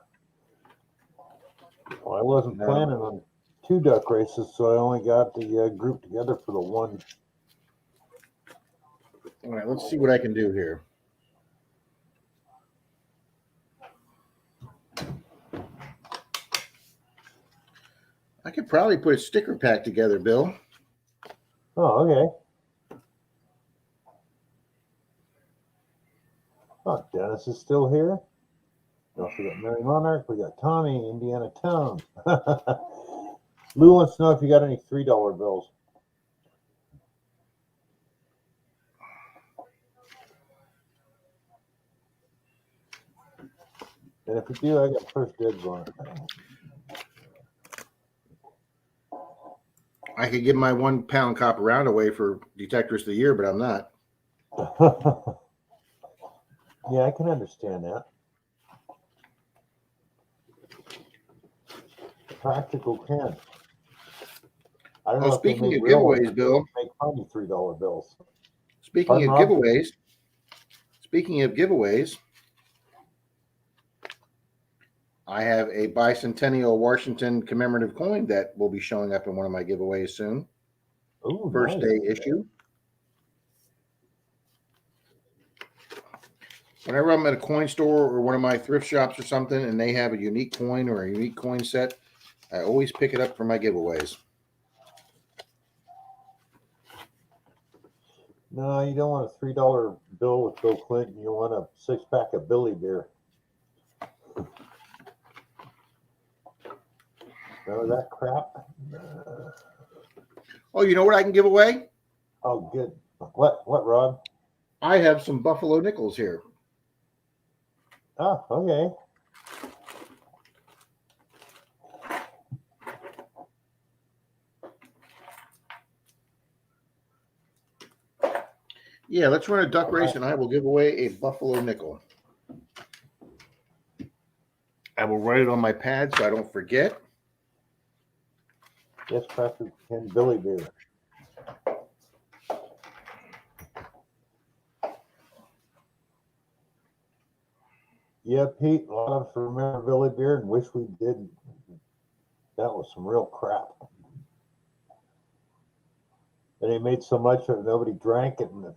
Well, I wasn't No. planning on 2 duck races, so I only got the group together for the one. All right, let's see what I can do here. I could probably put a sticker pack together, Bill. Oh, okay. Oh, Dennis is still here. We also got Mary Monarch. We got Tommy, Indiana Town. Lou wants to know if you got any $3 bills. And if you do, I got first dibs on it. I could give my £1 copper round away for Detectors of the Year, but I'm not. Yeah, I can understand that. Practical can. I don't know if they Speaking made of real ones, giveaways, Bill. make funny $3 bills. Speaking Pardon, of Rob? giveaways. Speaking of giveaways, I have a bicentennial Washington commemorative coin that will be showing up in one of my giveaways soon. Ooh, First nice. day issue. Whenever I'm at a coin store or one of my thrift shops or something and they have a unique coin or a unique coin set, I always pick it up for my giveaways. No, you don't want a $3 bill with Bill Clinton. You want a 6-pack of Billy beer. Remember that crap? Oh, you know what I can give away? Oh, good. What, Rob? I have some Buffalo nickels here. Oh, okay. Yeah, let's run a duck race and I will give away a Buffalo nickel. I will write it on my pad so I don't forget. Yes, Patrick and Billy beer. Yeah, Pete, a lot of us remember Billy beer and wish we did. That was some real crap. And they made so much of it, nobody drank it, and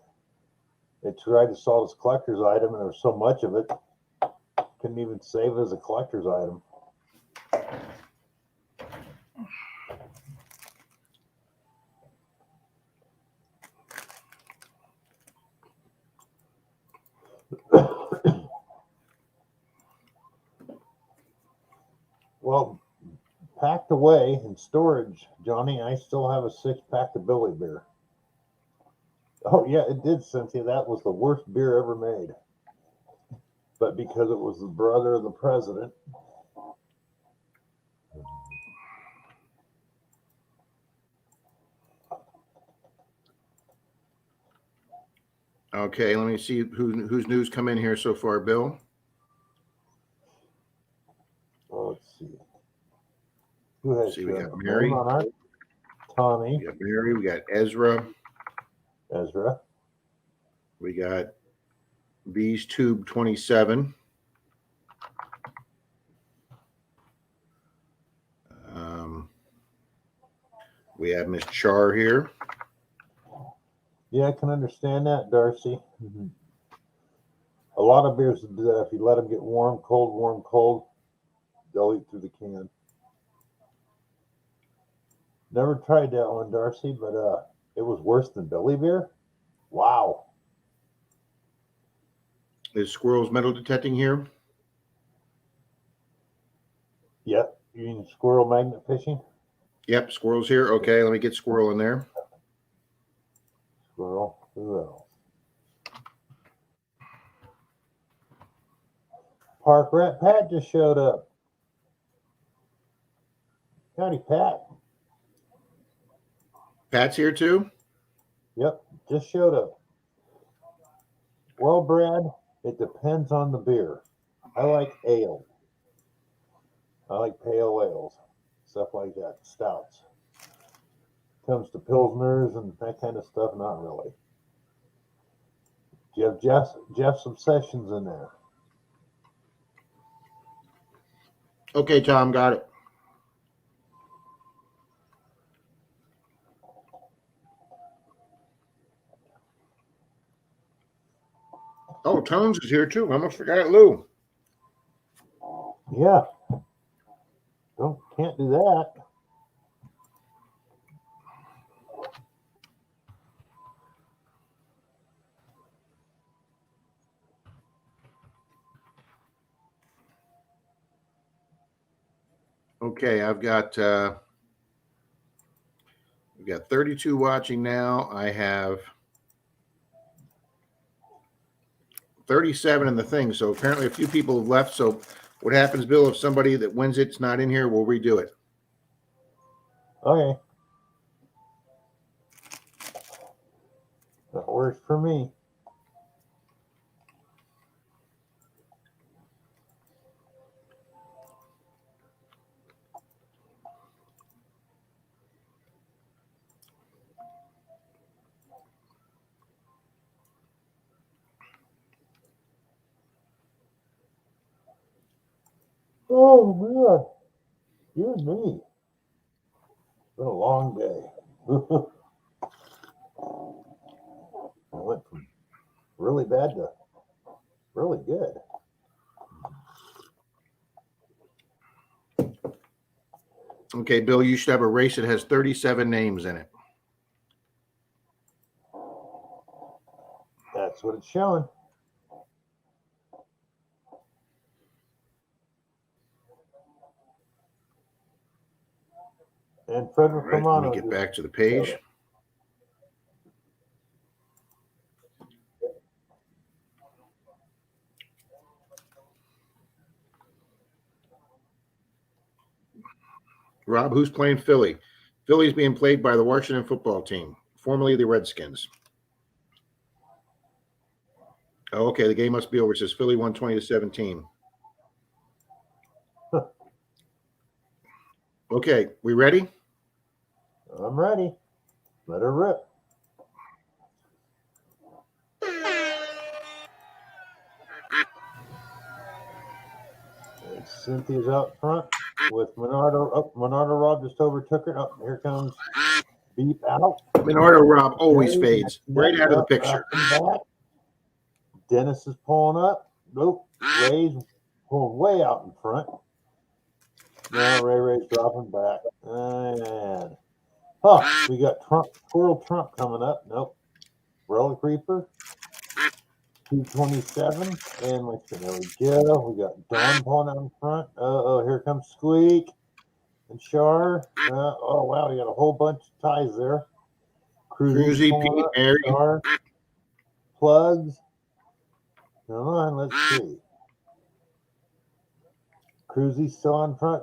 they tried to sell it as a collector's item, and there was so much of it, couldn't even save it as a collector's item. Well, packed away in storage, Johnny, I still have a 6-pack of Billy beer. Oh, yeah, it did, Cynthia. That was the worst beer ever made. But because it was the brother of the president. Okay, let me see whose news come in here so far, Bill. Well, let's see. Who has See, we got Mary Mary. Monarch, Tommy, We got Mary. We got Ezra. Ezra. We got Bees Tube 27. We have Miss Char here. Yeah, I can understand that, Darcy. A lot of beers do that. If you let them get warm, cold, they'll eat through the can. Never tried that one, Darcy, but it was worse than Billy beer. Wow. Is Squirrel's metal detecting here? Yep. You mean squirrel magnet fishing? Yep, Squirrel's here. Okay, let me get Squirrel in there. Squirrel. Who else? Park Rat Pat just showed up. Howdy, Pat. Pat's here too? Yep, just showed up. Well, Brad, it depends on the beer. I like ale. I like pale ales, stuff like that, stouts. Comes to pilsners and that kind of stuff, not really. Do you have Jeff's Obsessions in there? Okay, Tom, got it. Oh, Tones is here too. I almost forgot Lou. Yeah. Can't do that. Okay, we've got 32 watching now. I have 37 in the thing. So apparently a few people have left. So what happens, Bill, if somebody that wins it's not in here, we'll redo it. Okay. That works for me. Oh, man. Excuse me. It's been a long day. I went from really bad to really good. Okay, Bill, you should have a race that has 37 names in it. That's what it's showing. And Frederick All right, Romano. let me get back to the page. Rob, who's playing Philly? Philly's being played by the Washington football team, formerly the Redskins. Oh, okay, the game must be over. It says Philly won 20-17. Okay, we ready? I'm ready. Let her rip. And Cynthia's out front with Menardo. Oh, Menardo Rob just overtook her. Oh, here comes Beep out. Menardo Rob always Ray, fades right out of the up, picture. up and back. Dennis is pulling up. Nope. Ray's pulling way out in front. Now Ray's dropping back. And we got Squirrel Trump coming up. Nope. Relic Reaper. 227. And there we go. We got Dawn pulling out in front. Oh, here comes Squeak and Char. Oh, wow. We got a whole bunch of ties there. Cruzy, Pete, Mary. Char. Plugs. Come on, let's see. Cruzy's still in front.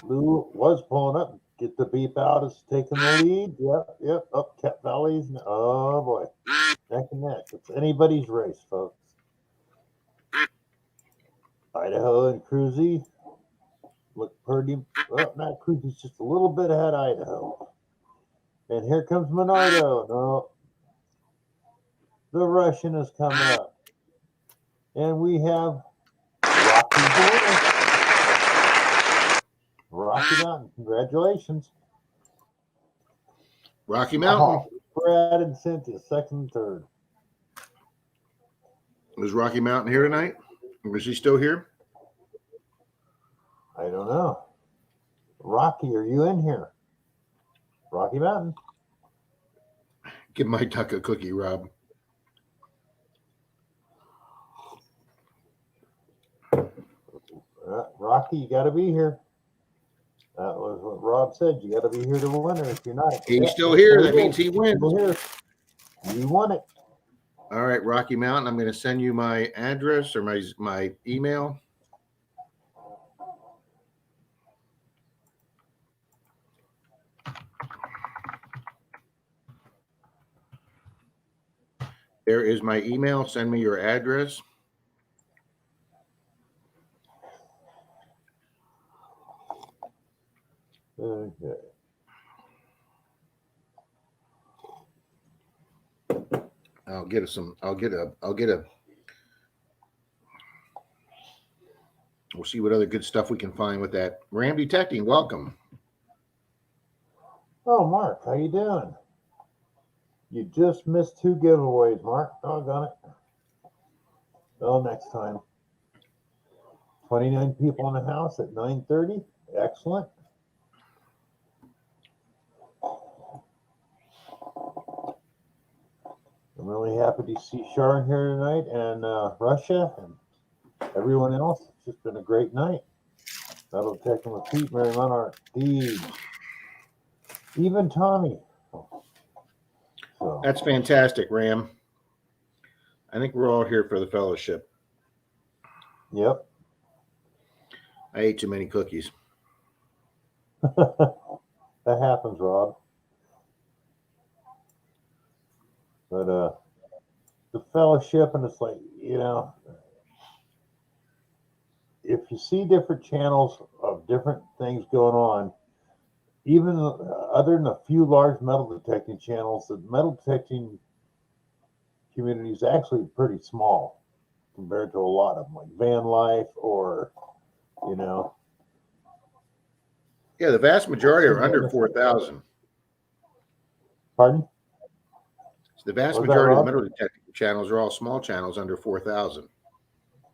Lou was pulling up. Get the Beep out. Is taking the lead. Yep. Up Cat Valley's. Oh boy, neck and neck. It's anybody's race, folks. Idaho and Cruzy look pretty. Well, not Cruzy's just a little bit ahead of Idaho. And here comes Menardo. No, the Russian has come up, and we have Rocky Mountain. Congratulations. Rocky Mountain. Brad and Cynthia, second and third. Was Rocky Mountain here tonight? Or is he still here? I don't know. Rocky, are you in here? Rocky Mountain. Give my duck a cookie, Rob. Rocky, you got to be here. That was what Rob said. You got to be here to win, or if you're not. He's still here. That means he wins. Here. You want it. All right, Rocky Mountain. I'm going to send you my address or my email. There is my email. Send me your address. Okay. I'll get a. We'll see what other good stuff we can find with that. Ram Detecting, welcome. Oh, Mark, how you doing? You just missed 2 giveaways, Mark. Doggone it. Well, next time. 29 people in the house at 9:30. Excellent. I'm really happy to see Sharon here tonight and Russia and everyone else. It's just been a great night. Metal Detecting with Pete, Mary Monarch, Deej, even Tommy. So, That's fantastic, Ram. I think we're all here for the fellowship. yep. I ate too many cookies. That happens, Rob. But the fellowship, and it's like, if you see different channels of different things going on, even other than a few large metal detecting channels, the metal detecting community is actually pretty small compared to a lot of them, like van life or, Yeah, the vast majority are under 4,000. Pardon? The vast What was that, majority of the Rob? metal detecting channels are all small channels under 4,000.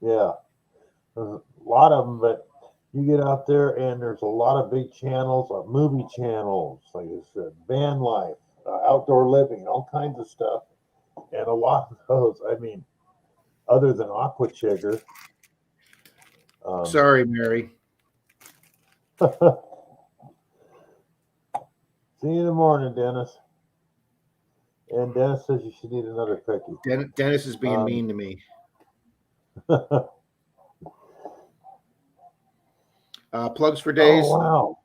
Yeah, there's a lot of them, but you get out there and there's a lot of big channels, like movie channels, like I said, van life, outdoor living, all kinds of stuff. And a lot of those, I mean, other than Aqua Chigger. Sorry, Mary. See you in the morning, Dennis. And Dennis says you should eat another cookie. Dennis is being mean to me. Plugs for days. Oh, wow.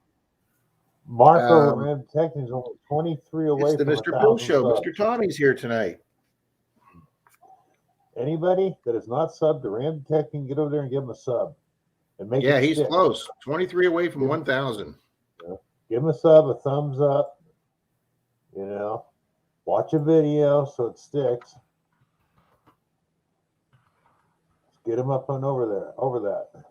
Marco Ram Detecting is only 23 away it's the from Mr. Bill 1,000 Show. subs. Mr. Tommy's here tonight. Anybody that is not subbed to Ram Detecting, get over there and give him a sub. And make Yeah, it he's stick. close. 23 away from 1,000. Give him a sub, a thumbs up. Watch a video so it sticks. Let's get him up and over that.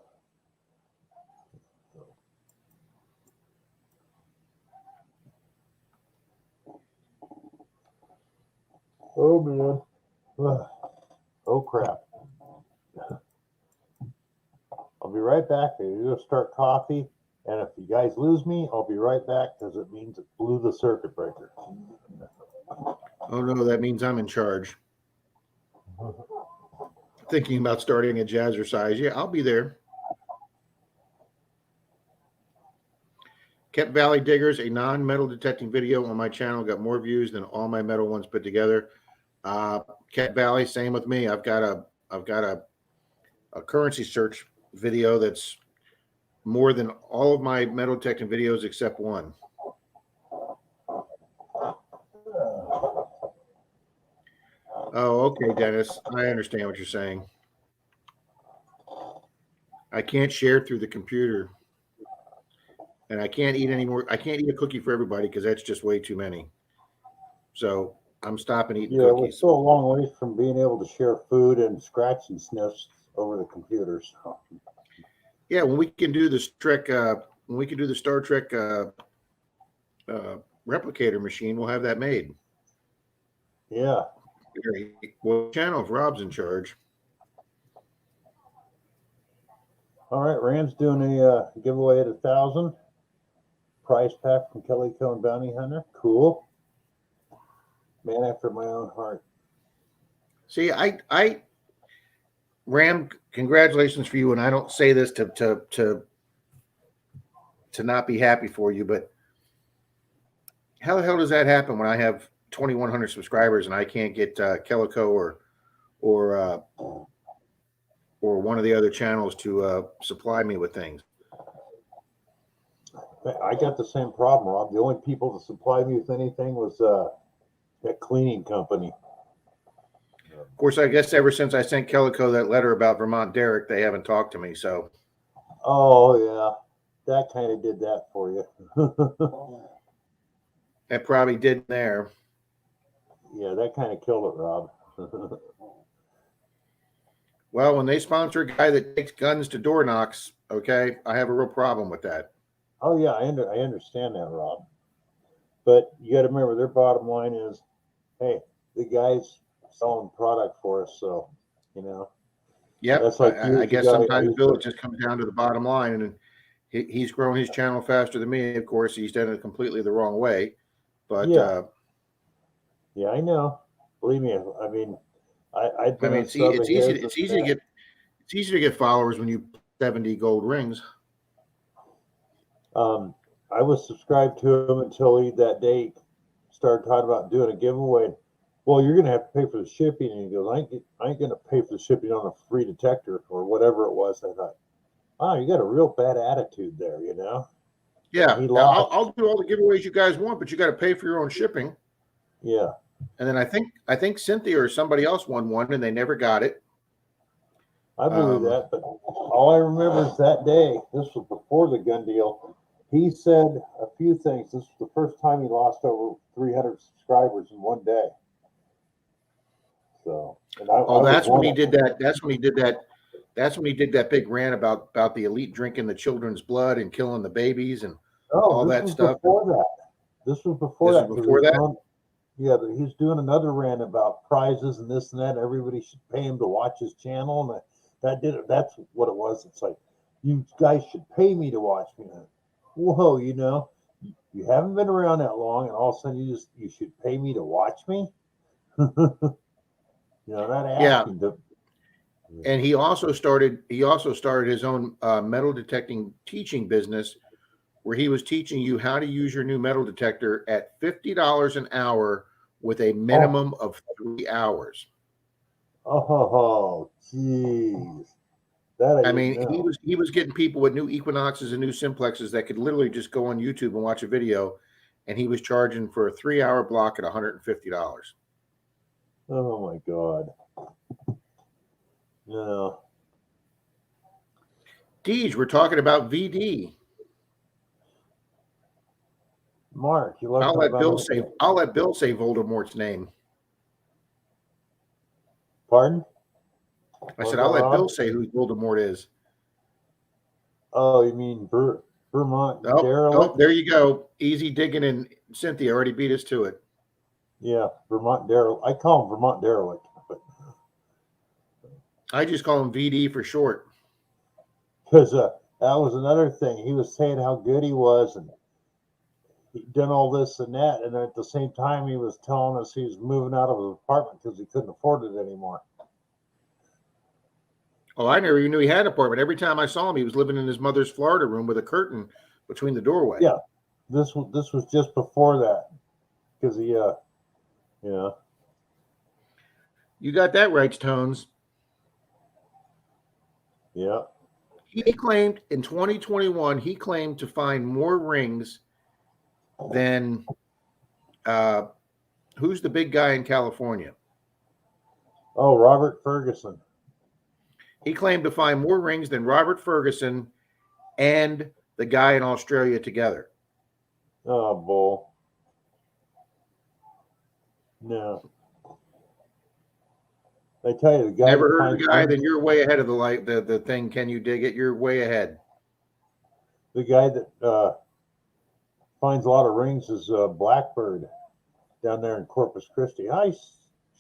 Oh, man. Oh, crap. I'll be right back. I'm going to start coffee. And if you guys lose me, I'll be right back because it means it blew the circuit breaker. Oh, no, that means I'm in charge. Thinking about starting a jazzercise. Yeah, I'll be there. Kept Valley Diggers, a non-metal detecting video on my channel, got more views than all my metal ones put together. Kept Valley, same with me. I've got a currency search video that's more than all of my metal detecting videos except one. Oh, okay, Dennis. I understand what you're saying. I can't share through the computer. And I can't eat anymore. I can't eat a cookie for everybody because that's just way too many. So I'm stopping eating We're cookies. still a long way from being able to share food and scratch and sniffs over the computers. Yeah, when we can do this trick, when we can do the Star Trek replicator machine, we'll have that made. Yeah. Well, channel if Rob's in charge. All right, Rand's doing a giveaway at 1,000. Prize pack from Kelly Cohen Bounty Hunter. Cool. Man after my own heart. See, I Ram, congratulations for you. And I don't say this to not be happy for you, but how the hell does that happen when I have 2,100 subscribers, and I can't get Calico or one of the other channels to supply me with things. I got the same problem, Rob. The only people that supplied me with anything was that cleaning company. Of course, I guess ever since I sent Calico that letter about Vermont Derek, they haven't talked to me. So, Oh yeah, that kind of did that for you. that probably did there. Yeah, that kind of killed it, Rob. Well, when they sponsor a guy that takes guns to door knocks, okay, I have a real problem with that. Oh yeah, I understand that, Rob. But you got to remember, their bottom line is, hey, the guy's selling product for us, so you know. Yep. That's like I years guess ago, I sometimes, used Bill, to- it just comes down to the bottom line. And he's grown his channel faster than me. Of course, he's done it completely the wrong way. But Yeah. Yeah, I know. Believe me, I mean, I've I been mean, a sub of his it's easy to get followers when you 70 gold rings. I was subscribed to him until he that day started talking about doing a giveaway. Well, you're gonna have to pay for the shipping, and he goes, I ain't gonna pay for the shipping on a free detector or whatever it was. I thought, oh, you got a real bad attitude there, you know. Yeah, He now, lost. I'll do all the giveaways you guys want, but you got to pay for your own shipping. Yeah, And then I think Cynthia or somebody else won one, and they never got it. I believe that. But all I remember is that day. This was before the gun deal. He said a few things. This was the first time he lost over 300 subscribers in one day. So, and I was That's when one he of did them. that. That's when he did that. That's when he did that big rant about the elite drinking the children's blood and killing the babies and all This that was stuff. before that. This was before This that. was 'cause before he was that? doing- yeah, but he's doing another rant about prizes and this and that. Everybody should pay him to watch his channel, and that did it. That's what it was. It's like, you guys should pay me to watch me. Whoa, you know, you haven't been around that long, and all of a sudden you should pay me to watch me. You know, not Yeah. asking to. And he also started his own metal detecting teaching business, where he was teaching you how to use your new metal detector at $50 an hour with a minimum of 3 hours. Oh, jeez. That I I didn't mean, know. he was getting people with new Equinoxes and new Simplexes that could literally just go on YouTube and watch a video, and he was charging for a 3-hour block at $150. Oh my God. No. Deej, we're talking about VD. Mark, you looking I'll let Bill about say Voldemort's name. Pardon? I said, What's I'll that, let Bill Rob? say who Voldemort is. Oh, you mean Vermont Oh, derelict? there you go. Easy digging, and Cynthia already beat us to it. Yeah, Vermont derelict. I call him Vermont derelict, but I just call him VD for short. because that was another thing. He was saying how good he was, and he'd done all this and that, and at the same time, he was telling us he was moving out of his apartment because he couldn't afford it anymore. Oh, I never even knew he had an apartment. Every time I saw him, he was living in his mother's Florida room with a curtain between the doorway. Yeah, this was just before that, because he yeah. You got that right, Tones. Yeah. He claimed in 2021, he claimed to find more rings than who's the big guy in California? Oh, Robert Ferguson. He claimed to find more rings than Robert Ferguson and the guy in Australia together. Oh, bull. No. I tell you, the guy. Never heard of the guy, then you're way ahead of the thing. Can you dig it? You're way ahead. The guy that finds a lot of rings is Blackbird down there in Corpus Christi. Hi,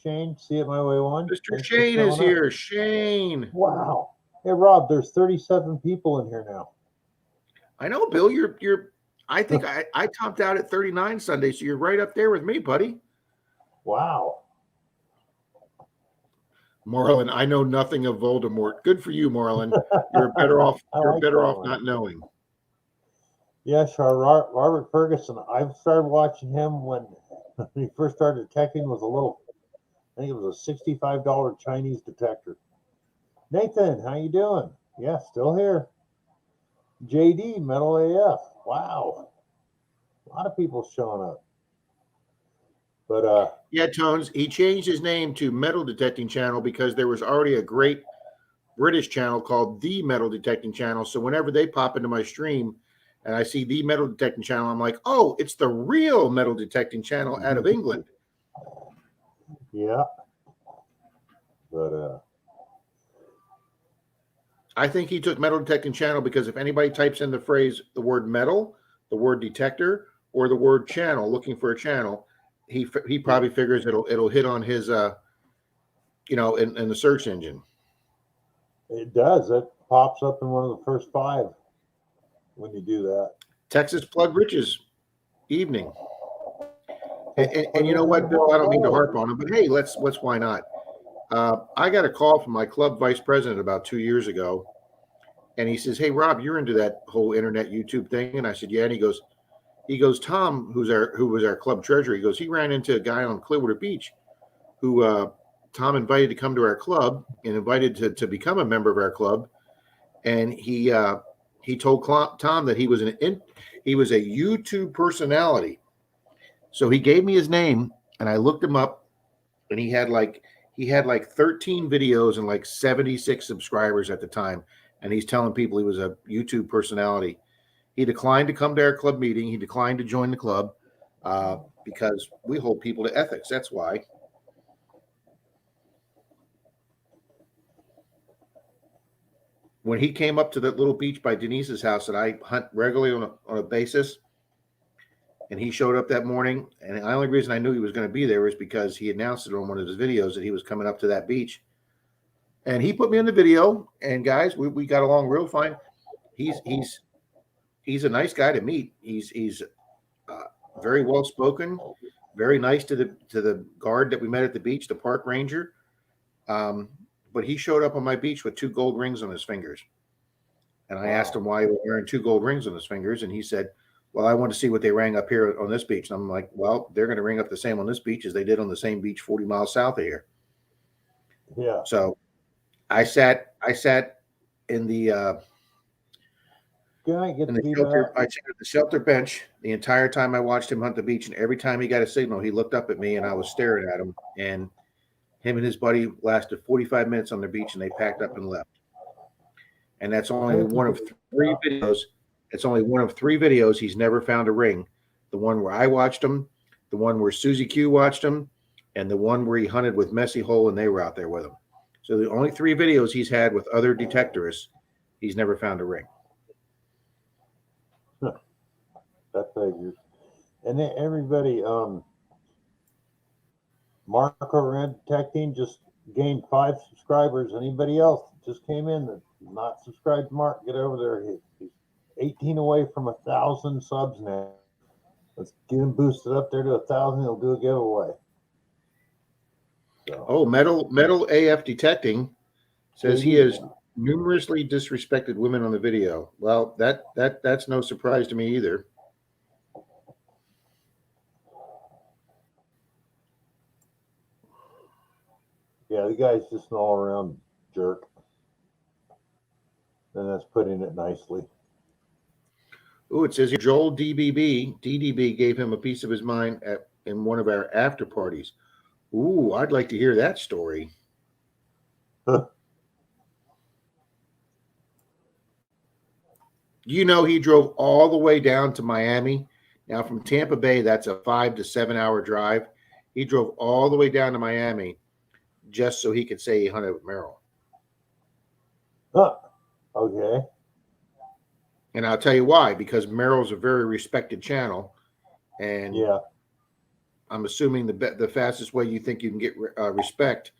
Shane. See it my way one. Mr. Thanks for Shane is showing up. here. Shane. Wow. Hey, Rob, there's 37 people in here now. I know, Bill. You're. I think I topped out at 39 Sunday, so you're right up there with me, buddy. Wow. Marlon, I know nothing of Voldemort. Good for you, Marlon. You're better off. You're better off not knowing. Yeah, sure. Robert Ferguson. I've started watching him when when he first started detecting was a little, I think it was a $65 Chinese detector. Nathan, how you doing? Yeah, still here. JD, Metal AF. Wow. A lot of people showing up. But Yeah, Tones, he changed his name to Metal Detecting Channel because there was already a great British channel called The Metal Detecting Channel. So whenever they pop into my stream and I see The Metal Detecting Channel, I'm like, oh, it's the real Metal Detecting Channel out of England. yeah. But I think he took Metal Detecting Channel because if anybody types in the phrase, the word metal, the word detector, or the word channel, looking for a channel, he probably figures it'll hit on his in the search engine. it does. It pops up in one of the first 5 when you do that. Texas Plug Riches evening. And you know what, Bill? I don't mean to harp on him, but hey, let's why not? I got a call from my club vice president about 2 years ago, and he says, "Hey, Rob, you're into that whole internet YouTube thing?" And I said, "Yeah." And he goes, "Tom, who was our club treasurer, he goes, he ran into a guy on Clearwater Beach who Tom invited to come to our club and invited to become a member of our club, and he told Tom that he was a YouTube personality." So he gave me his name, and I looked him up, and he had like 13 videos and like 76 subscribers at the time, and he's telling people he was a YouTube personality. He declined to come to our club meeting. He declined to join the club because we hold people to ethics. That's why. When he came up to that little beach by Denise's house that I hunt regularly on a basis, and he showed up that morning, and the only reason I knew he was going to be there was because he announced it on one of his videos that he was coming up to that beach. And he put me in the video, and guys, we got along real fine. He's a nice guy to meet. He's very well spoken, very nice to the guard that we met at the beach, the park ranger. But he showed up on my beach with 2 gold rings on his fingers. And I asked him why he was wearing 2 gold rings on his fingers. And he said, well, I want to see what they rang up here on this beach. And I'm like, well, they're going to ring up the same on this beach as they did on the same beach 40 miles south of here. Yeah. So I sat in the shelter. I sat at the shelter bench the entire time I watched him hunt the beach. And every time he got a signal, he looked up at me and I was staring at him. And him and his buddy lasted 45 minutes on the beach and they packed up and left. And that's only one of 3 videos. It's only one of 3 videos he's never found a ring. The one where I watched him, the one where Susie Q watched him, and the one where he hunted with Messy Hole and they were out there with him. So the only 3 videos he's had with other detectorists, he's never found a ring. That figures. And then everybody, Marco Red Detecting just gained 5 subscribers. Anybody else that just came in that not subscribed to Mark, get over there. He's 18 away from 1,000 subs now. Let's get him boosted up there to 1,000. He'll do a giveaway. So. Oh, Metal AF Detecting says he has numerously disrespected women on the video. Well, that's no surprise to me either. Yeah, the guy's just an all-around jerk. And that's putting it nicely. Oh, it says here, Joel DDB gave him a piece of his mind in one of our after parties. Ooh, I'd like to hear that story. You know, he drove all the way down to Miami. Now, from Tampa Bay, that's a 5 to 7 hour drive. He drove all the way down to Miami just so he could say he hunted with Merrill. Okay. And I'll tell you why, because Merrill's a very respected channel. And yeah, I'm assuming the fastest way you think you can get respect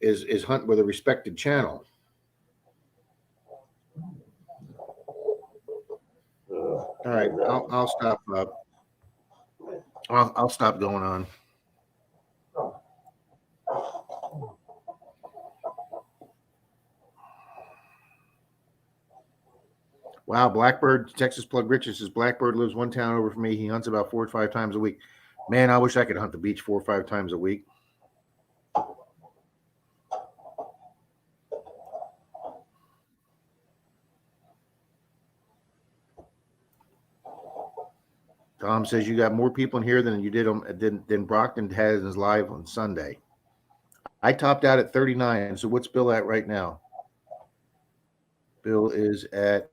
is hunt with a respected channel. All right, I'll stop. I'll stop going on. Wow, Blackbird, Texas Plug Riches says Blackbird lives one town over from me. He hunts about 4 or 5 times a week. Man, I wish I could hunt the beach 4 or 5 times a week. Tom says you got more people in here than you did than Brockton has his live on Sunday. I topped out at 39. So what's Bill at right now? Bill is at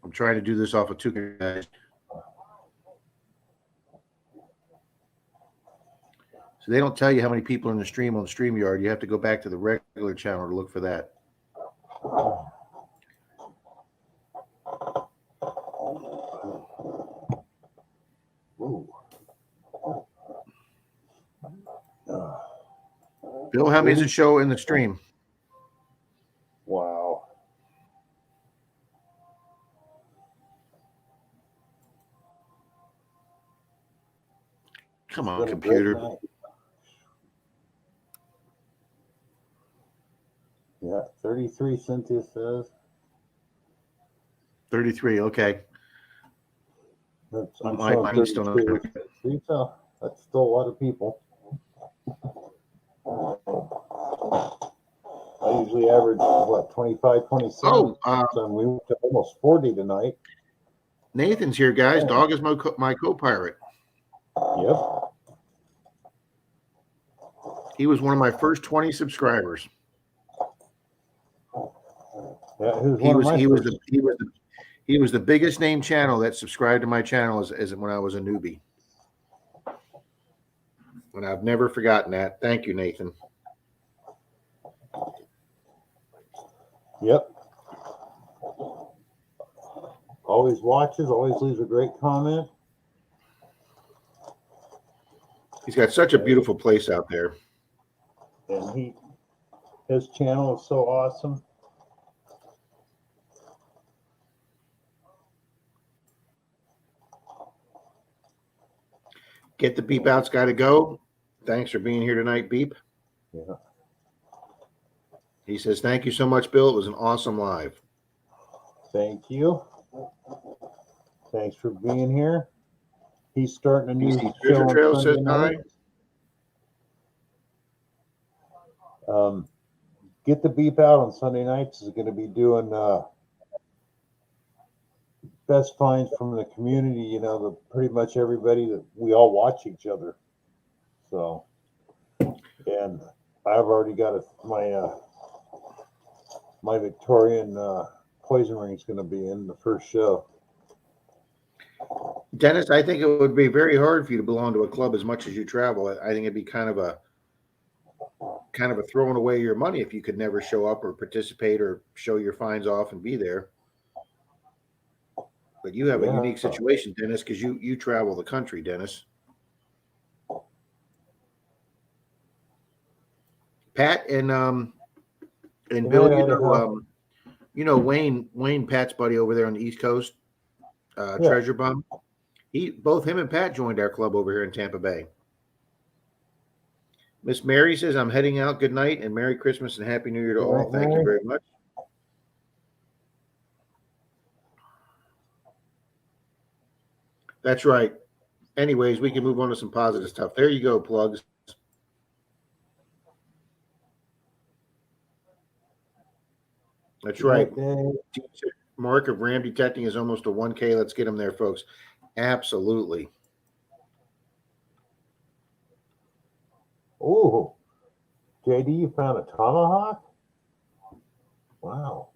I'm trying to do this off of 2 guys. So they don't tell you how many people are in the stream on StreamYard. You have to go back to the regular channel to look for that. Bill, how many does it show in the stream? Wow. Come on, computer. Yeah, 33, Cynthia says. 33, okay. I'm Mine's still not. 32. So that's still a lot of people. I usually average, 25, 27. So we went to almost 40 tonight. Nathan's here, guys. Dog is my co-pirate. Yep. He was one of my first 20 subscribers. Yeah, he was the biggest name channel that subscribed to my channel as when I was a newbie. And I've never forgotten that. Thank you, Nathan. Yep. Always watches, always leaves a great comment. He's got such a beautiful place out there. And his channel is so awesome. Get the beep out's got to go. Thanks for being here tonight, Beep. Yeah. He says, thank you so much, Bill. It was an awesome live. Thank you. Thanks for being here. He's starting a new show Trail on says Sunday night. Get the Beep Out on Sunday nights is going to be doing best finds from the community. Pretty much everybody that we all watch each other. So, and I've already got my Victorian poison ring is going to be in the first show. Dennis, I think it would be very hard for you to belong to a club as much as you travel. I think it'd be kind of a throwing away your money if you could never show up or participate or show your finds off and be there. But you have a unique situation, Dennis, because you travel the country, Dennis. Pat and Bill, Wayne, Pat's buddy over there on the East Coast, Treasure Bum. Both him and Pat joined our club over here in Tampa Bay. Miss Mary says, I'm heading out. Good night and Merry Christmas and Happy New Year to all. Thank you very much. That's right. Anyways, we can move on to some positive stuff. There you go, plugs. That's right. Mark of Ram detecting is almost a 1K. Let's get him there, folks. Absolutely. Oh, JD, you found a tomahawk? Wow.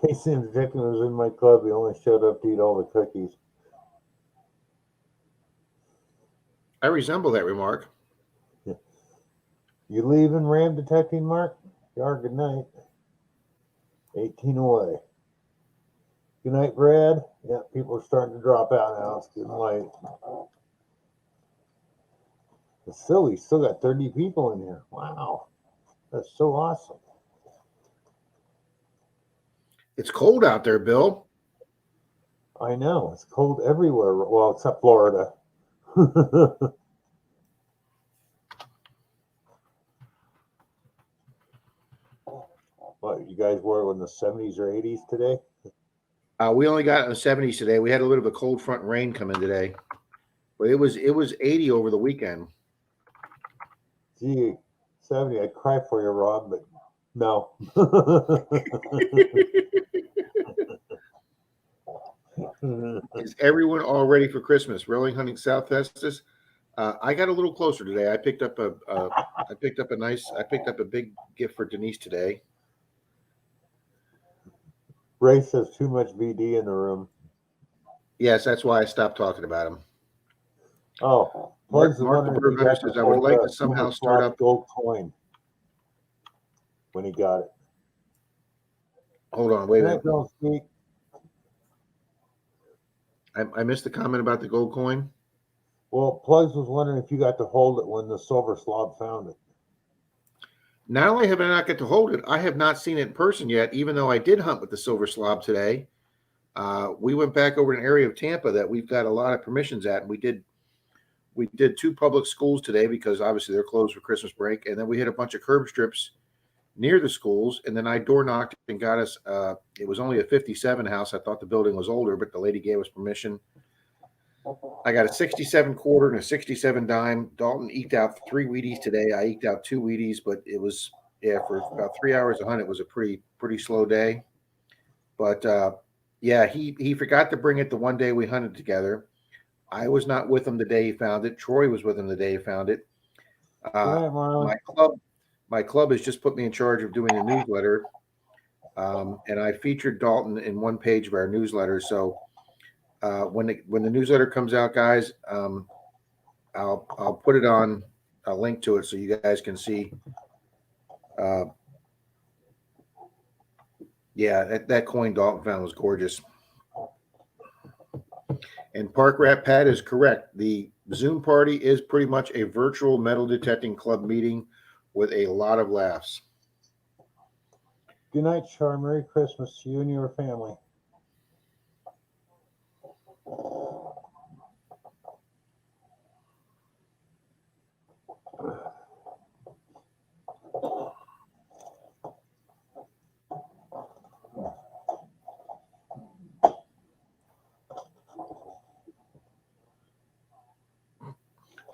Casey and Detective was in my club. He only showed up to eat all the cookies. I resemble that remark. Yeah. You leaving, Ram detecting, Mark? You are. Good night. 18 away. Good night, Brad. Yeah, people are starting to drop out now. It's getting late. It's silly. Still got 30 people in here. Wow. That's so awesome. It's cold out there, Bill. I know. It's cold everywhere. Well, except Florida. What, you guys were in the 70s or 80s today? We only got in the 70s today. We had a little bit of a cold front rain come in today, but it was 80 over the weekend. Gee, 70, I'd cry for you, Rob, but no. Is everyone all ready for Christmas? Rolling Hunting South Festus. I got a little closer today. I picked up a big gift for Denise today. Ray says too much VD in the room. Yes, that's why I stopped talking about him. Oh, Mark Plugs is the wondering if Bird he Hunter got to says, I would hold like the to somehow Silver start Slot up. gold coin when he got it. Hold on, wait a Can I minute. don't speak? I missed the comment about the gold coin. Well, Plugs was wondering if you got to hold it when the Silver Slob found it. Not only have I not got to hold it, I have not seen it in person yet, even though I did hunt with the Silver Slob today. We went back over an area of Tampa that we've got a lot of permissions at, and we did 2 public schools today because obviously they're closed for Christmas break, and then we hit a bunch of curb strips near the schools, and then I door knocked and got us. It was only a 57 house. I thought the building was older, but the lady gave us permission. I got a 67 quarter and a 67 dime. Dalton eked out 3 Wheaties today. I eked out 2 Wheaties, but it was for about 3 hours a hunt. It was a pretty slow day. But he forgot to bring it the one day we hunted together. I was not with him the day he found it. Troy was with him the day he found it. Good night, Marlon. My club has just put me in charge of doing a newsletter, and I featured Dalton in one page of our newsletter. So when the newsletter comes out, guys, I'll put it on a link to it so you guys can see. That coin Dalton found was gorgeous. And Park Rat Pat is correct. The Zoom party is pretty much a virtual metal detecting club meeting with a lot of laughs. Good night, Char. Merry Christmas to you and your family.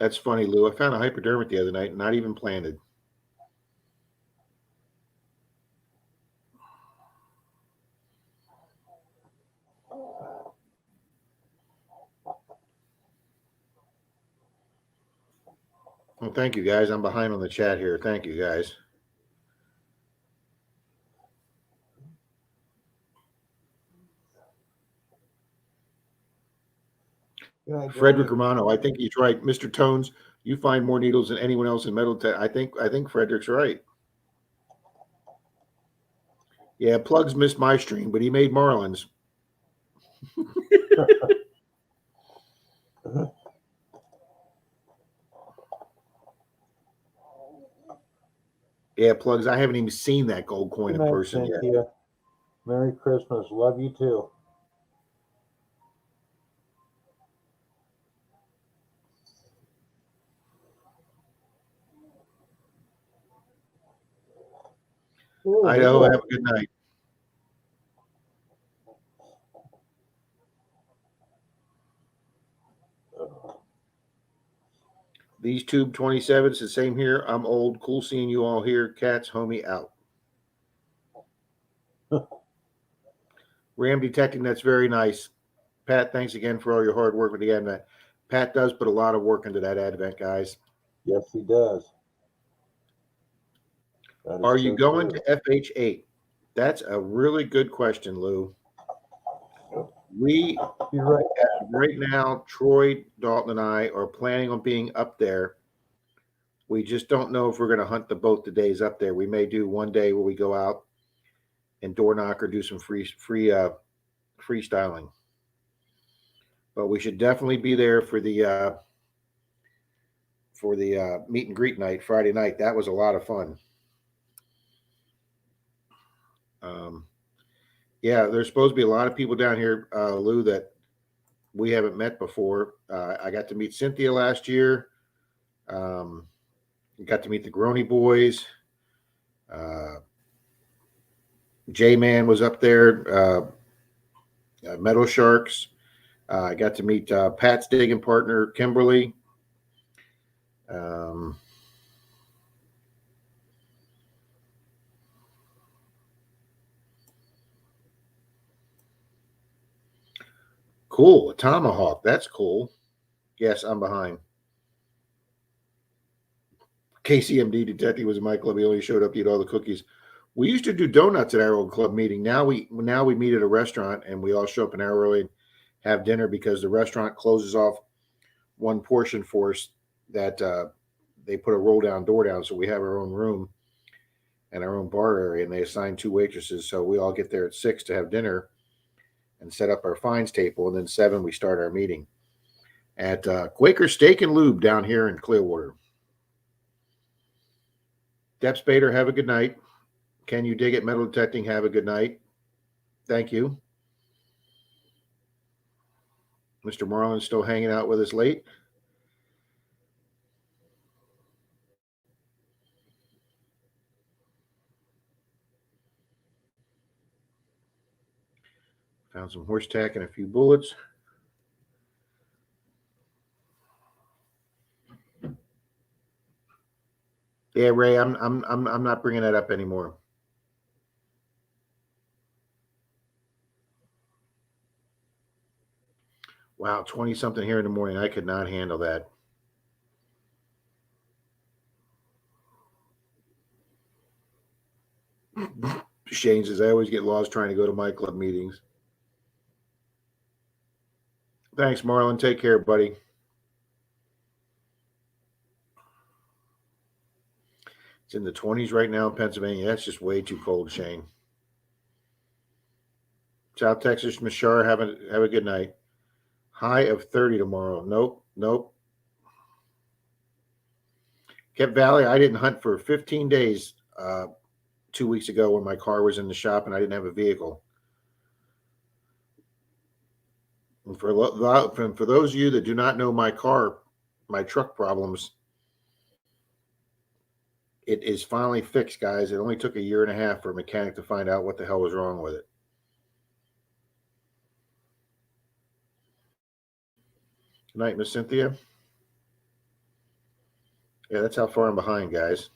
That's funny, Lou. I found a hypodermic the other night, not even planted. Well, thank you, guys. I'm behind on the chat here. Thank you, guys. Frederick Romano, I think he's right. Mr. Tones, you find more needles than anyone else in metal. I think Frederick's right. Yeah, Plugs missed my stream, but he made Marlins. Yeah, Plugs, I haven't even seen that gold coin Good in night, person Cynthia. yet. Merry Christmas. Love you too. Idaho, have a good night. These Tube 27s, the same here. I'm old. Cool seeing you all here. Cats, homie, out. Ram detecting, that's very nice. Pat, thanks again for all your hard work with the advent. Pat does put a lot of work into that advent, guys. Yes, he does. Are you going to FH8? That's a really good question, Lou. You're right now, Troy, Dalton, and I are planning on being up there. We just don't know if we're going to hunt both the days up there. We may do one day where we go out and door knock or do some freestyling. But we should definitely be there for the meet and greet night Friday night. That was a lot of fun. There's supposed to be a lot of people down here, Lou, that we haven't met before. I got to meet Cynthia last year. Got to meet the Grony boys. J-Man was up there. Meadow Sharks. I got to meet Pat's digging partner, Kimberly. Cool. A tomahawk. That's cool. Yes, I'm behind. KCMD detective was in my club. He only showed up to eat all the cookies. We used to do donuts at our old club meeting. Now we meet at a restaurant and we all show up an hour early and have dinner because the restaurant closes off one portion for us that they put a roll down door down, so we have our own room and our own bar area, and they assign 2 waitresses. So we all get there at 6 to have dinner and set up our fines table, and then 7 we start our meeting at Quaker Steak and Lube down here in Clearwater. Deb Spader, have a good night. Can you dig it? Metal detecting, have a good night. Thank you. Mr. Marlon's still hanging out with us late. Found some horse tack and a few bullets. Yeah, Ray, I'm not bringing that up anymore. Wow, 20 something here in the morning. I could not handle that. Shane says I always get lost trying to go to my club meetings. Thanks, Marlon. Take care, buddy. It's in the 20s right now in Pennsylvania. That's just way too cold, Shane. South Texas, Mashar, have a good night. High of 30 tomorrow. Nope. Kep Valley, I didn't hunt for 15 days 2 weeks ago when my car was in the shop and I didn't have a vehicle. And for those of you that do not know my truck problems, it is finally fixed, guys. It only took a year and a half for a mechanic to find out what the hell was wrong with it. Good night, Miss Cynthia. Yeah, that's how far I'm behind, guys.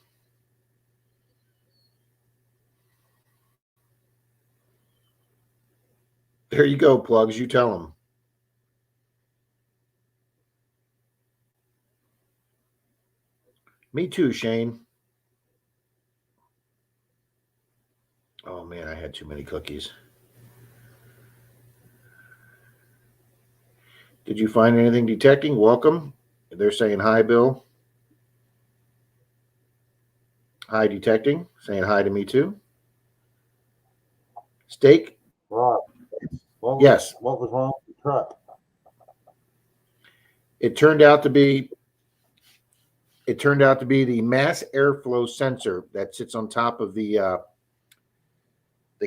There you go, plugs. You tell them. Me too, Shane. Oh, man, I had too many cookies. Did you find anything detecting? Welcome. They're saying hi, Bill. Hi, detecting. Saying hi to me, too. Steak? Rob, Yes. What was wrong with the truck? It turned out to be the mass airflow sensor that sits on top of the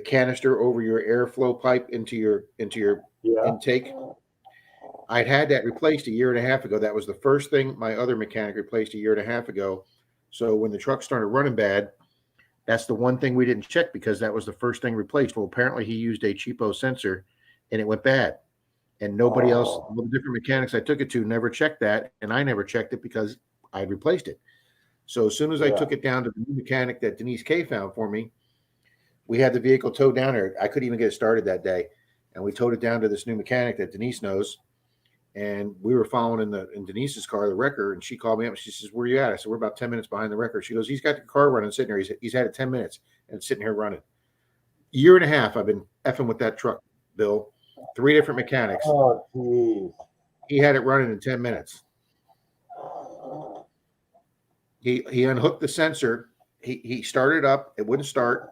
canister over your airflow pipe into your intake. I'd had that replaced a year and a half ago. That was the first thing my other mechanic replaced a year and a half ago. So when the truck started running bad, that's the one thing we didn't check because that was the first thing replaced. Well, apparently he used a cheapo sensor and it went bad. And nobody else, all the different mechanics I took it to never checked that. And I never checked it because I had replaced it. So as soon as I took it down to the new mechanic that Denise K found for me, we had the vehicle towed down there. I couldn't even get it started that day. And we towed it down to this new mechanic that Denise knows. And we were following in Denise's car, the wrecker, and she called me up. She says, "Where are you at?" I said, "We're about 10 minutes behind the wrecker." She goes, "He's got the car running, sitting there. He's had it 10 minutes and it's sitting here running." Year and a half I've been effing with that truck, Bill. 3 different mechanics. Oh, geez. He had it running in 10 minutes. He unhooked the sensor. He started up. It wouldn't start,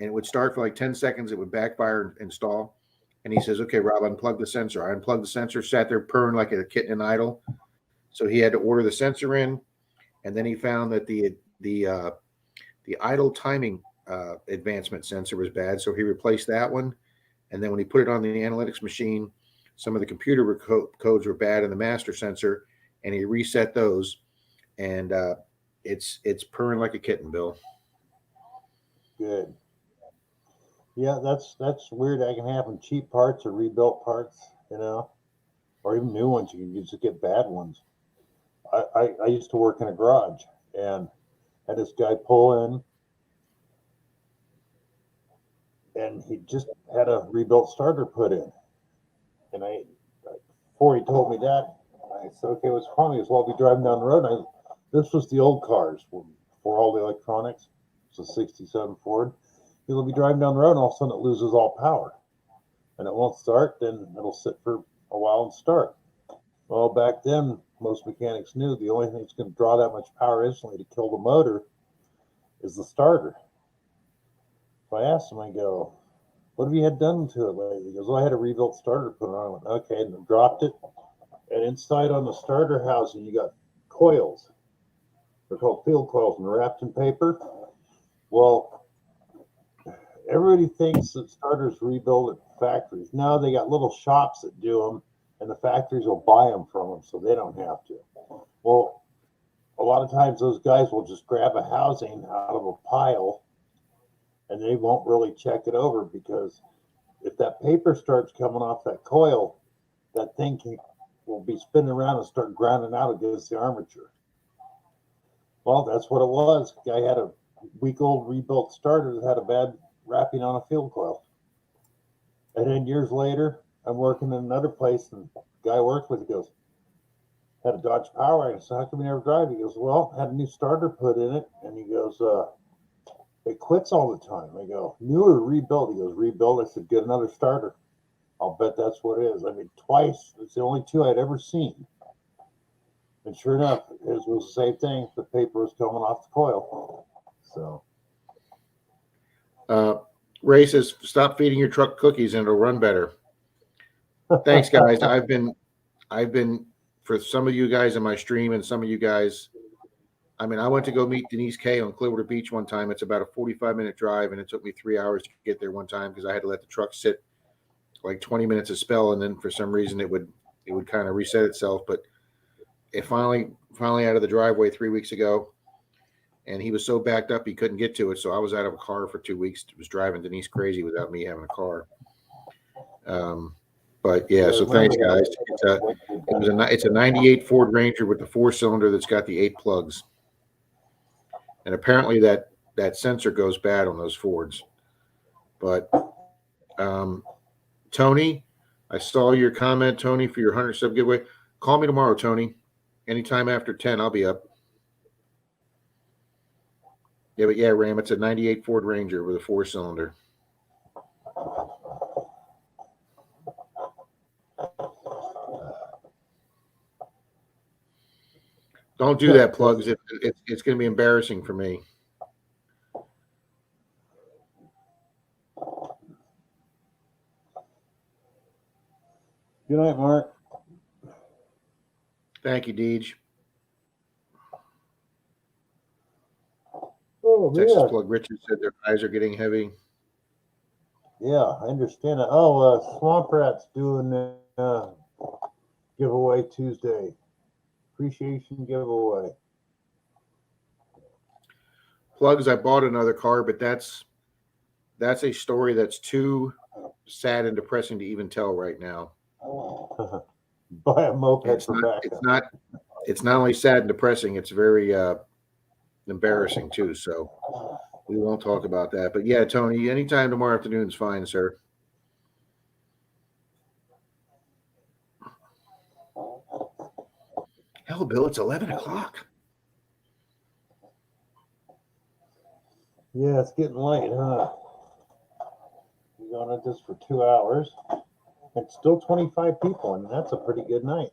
and it would start for like 10 seconds. It would backfire and stall. And he says, "Okay, Rob, unplug the sensor." I unplugged the sensor, sat there purring like a kitten in idle. So he had to order the sensor in, and then he found that the idle timing advancement sensor was bad. So he replaced that one. And then when he put it on the analytics machine, some of the computer codes were bad in the master sensor, and he reset those. And it's purring like a kitten, Bill. Good. Yeah, that's weird. That can happen. Cheap parts or rebuilt parts, or even new ones. You can just get bad ones. I used to work in a garage and had this guy pull in, and he just had a rebuilt starter put in. And before he told me that, I said, "Okay, what's wrong?" He goes, "Well, I'll be driving down the road." This was the old cars before all the electronics. It's a '67 Ford. He'll be driving down the road, and all of a sudden it loses all power, and it won't start. Then it'll sit for a while and start. Well, back then, most mechanics knew the only thing that's going to draw that much power instantly to kill the motor is the starter. So I asked him, I go, "What have you had done to it lately?" He goes, "Well, I had a rebuilt starter put on." I went, "Okay," and I dropped it. And inside on the starter housing, you got coils. They're called field coils and wrapped in paper. Well, everybody thinks that starters rebuild at factories. No, they got little shops that do them, and the factories will buy them from them, so they don't have to. Well, a lot of times those guys will just grab a housing out of a pile, and they won't really check it over, because if that paper starts coming off that coil, that thing will be spinning around and start grounding out against the armature. Well, that's what it was. The guy had a week-old rebuilt starter that had a bad wrapping on a field coil. And then years later, I'm working in another place, and the guy I worked with, he goes, "Had a Dodge Power." I said, "How come you never drive?" He goes, "Well, had a new starter put in it." And he goes, "It quits all the time." I go, "New or rebuilt?" He goes, "Rebuilt." I said, "Get another starter." I'll bet that's what it is. I mean, twice. It's the only two I'd ever seen. And sure enough, it was the same thing. The paper was coming off the coil. So. Ray says, "Stop feeding your truck cookies and it'll run better." Thanks, guys. I've been for some of you guys in my stream and some of you guys. I mean, I went to go meet Denise Kay on Clearwater Beach one time. It's about a 45-minute drive, and it took me 3 hours to get there one time because I had to let the truck sit like 20 minutes a spell, and then for some reason it would kind of reset itself. But it finally out of the driveway 3 weeks ago, and he was so backed up he couldn't get to it. So I was out of a car for 2 weeks. It was driving Denise crazy without me having a car. But yeah, so thanks, guys. It's a '98 Ford Ranger with the 4-cylinder that's got the 8 plugs, and apparently that sensor goes bad on those Fords. But Tony, I saw your comment, Tony, for your 100 sub giveaway. Call me tomorrow, Tony. Anytime after 10, I'll be up. Yeah, but yeah, Ram, it's a '98 Ford Ranger with a 4-cylinder. Don't do that, plugs. It's going to be embarrassing for me. Good night, Mark. Thank you, Deej. Oh, Texas man. Plug Richard said their eyes are getting heavy. Yeah, I understand it. Oh, Swamp Rat's doing a giveaway Tuesday. Appreciation giveaway. Plugs, I bought another car, but that's a story that's too sad and depressing to even tell right now. Buy a moped for backup. It's not only sad and depressing, it's very embarrassing too. So we won't talk about that. But yeah, Tony, anytime tomorrow afternoon is fine, sir. Hell, Bill, it's 11 o'clock. Yeah, it's getting late, huh? We're going at this for 2 hours. It's still 25 people, and that's a pretty good night.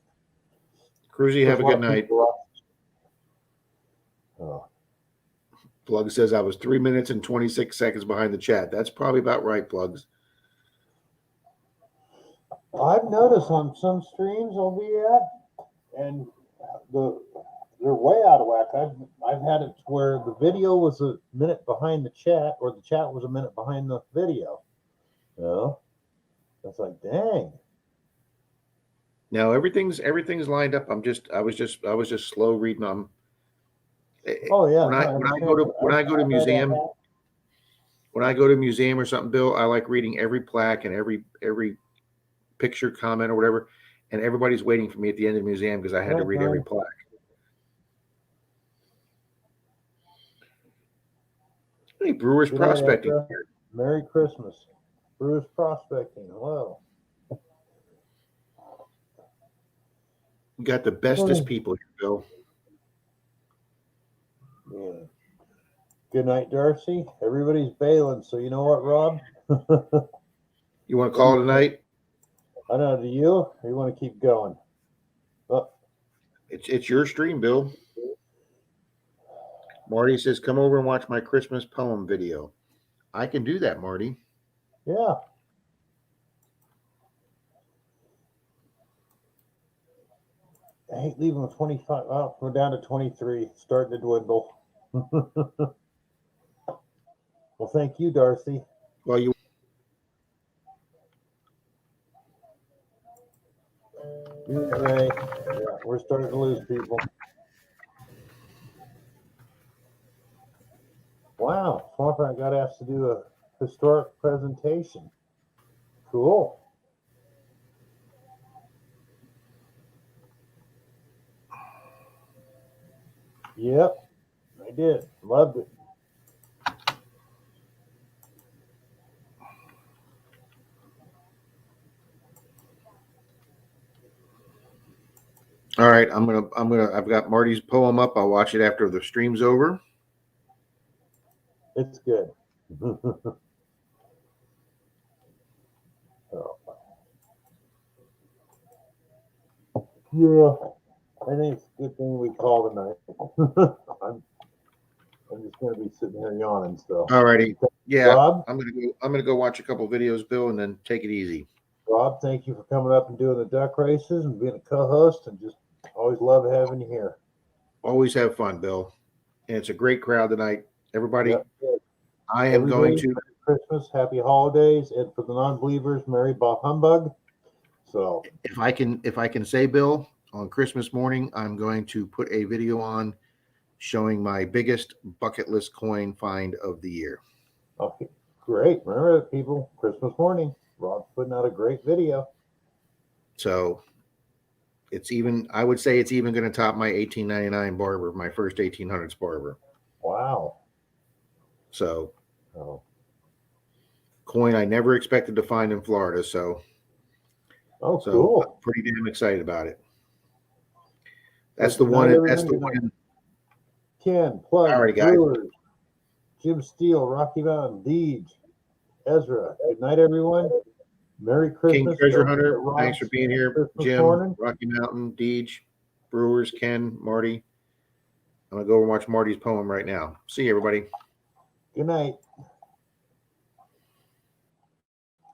Cruzy, have a good night. Oh. Plug says I was 3 minutes and 26 seconds behind the chat. That's probably about right, Plugs. I've noticed on some streams I'll be at, and they're way out of whack. I've had it where the video was a minute behind the chat, or the chat was a minute behind the video. You know, it's like, dang. No, everything's lined up. I was just slow reading them. Oh yeah. When I go to museum, when I go to a museum or something, Bill, I like reading every plaque and every picture, comment, or whatever. And everybody's waiting for me at the end of the museum because I had to read every plaque. Hey, Brewers Good night, Prospecting. Ezra. Merry Christmas. Brewers Prospecting. Hello. We got the bestest people here, Bill. Yeah. Good night, Darcy. Everybody's bailing, so you know what, Rob? You want to call it tonight? I don't know. Do you? Or you want to keep going? Oh, It's your stream, Bill. Marty says, come over and watch my Christmas poem video. I can do that, Marty. yeah. I hate leaving with 25. Oh, we're down to 23. Starting to dwindle. Well, thank you, Darcy. Well, you. Ray. Yeah, we're starting to lose people. Wow, Swampert got asked to do a historic presentation. Cool. Yep, I did. Loved it. All right, I've got Marty's poem up. I'll watch it after the stream's over. It's good. Oh. Yeah, I think it's a good thing we called tonight. I'm just gonna be sitting here yawning. So. All righty. Yeah, Rob, I'm gonna go watch a couple videos, Bill, and then take it easy. Rob, thank you for coming up and doing the duck races and being a co-host, and just always love having you here. Always have fun, Bill. And it's a great crowd tonight. Everybody, Yep. I am going to. Merry Christmas, happy holidays, and for the non-believers, Merry Bah Humbug. So If I can say, Bill, on Christmas morning, I'm going to put a video on showing my biggest bucket list coin find of the year. okay, great. Remember that, people. Christmas morning, Rob's putting out a great video. So it's even. I would say it's even going to top my 1899 Barber, my first 1800s Barber. Wow. So, Oh, coin I never expected to find in Florida. So cool. I'm pretty damn excited about it. That's Good the one. night, That's the everybody. one. Ken, Plug, Alrighty, guys. Brewers, Jim Steele, Rocky Mountain, Deej, Ezra. Good night, everyone. Merry King Christmas. Treasure Don't Hunter, forget thanks for Rob's being here. Christmas Jim, morning. Rocky Mountain, Deej, Brewers, Ken, Marty. I'm gonna go and watch Marty's poem right now. See you, everybody. Good night.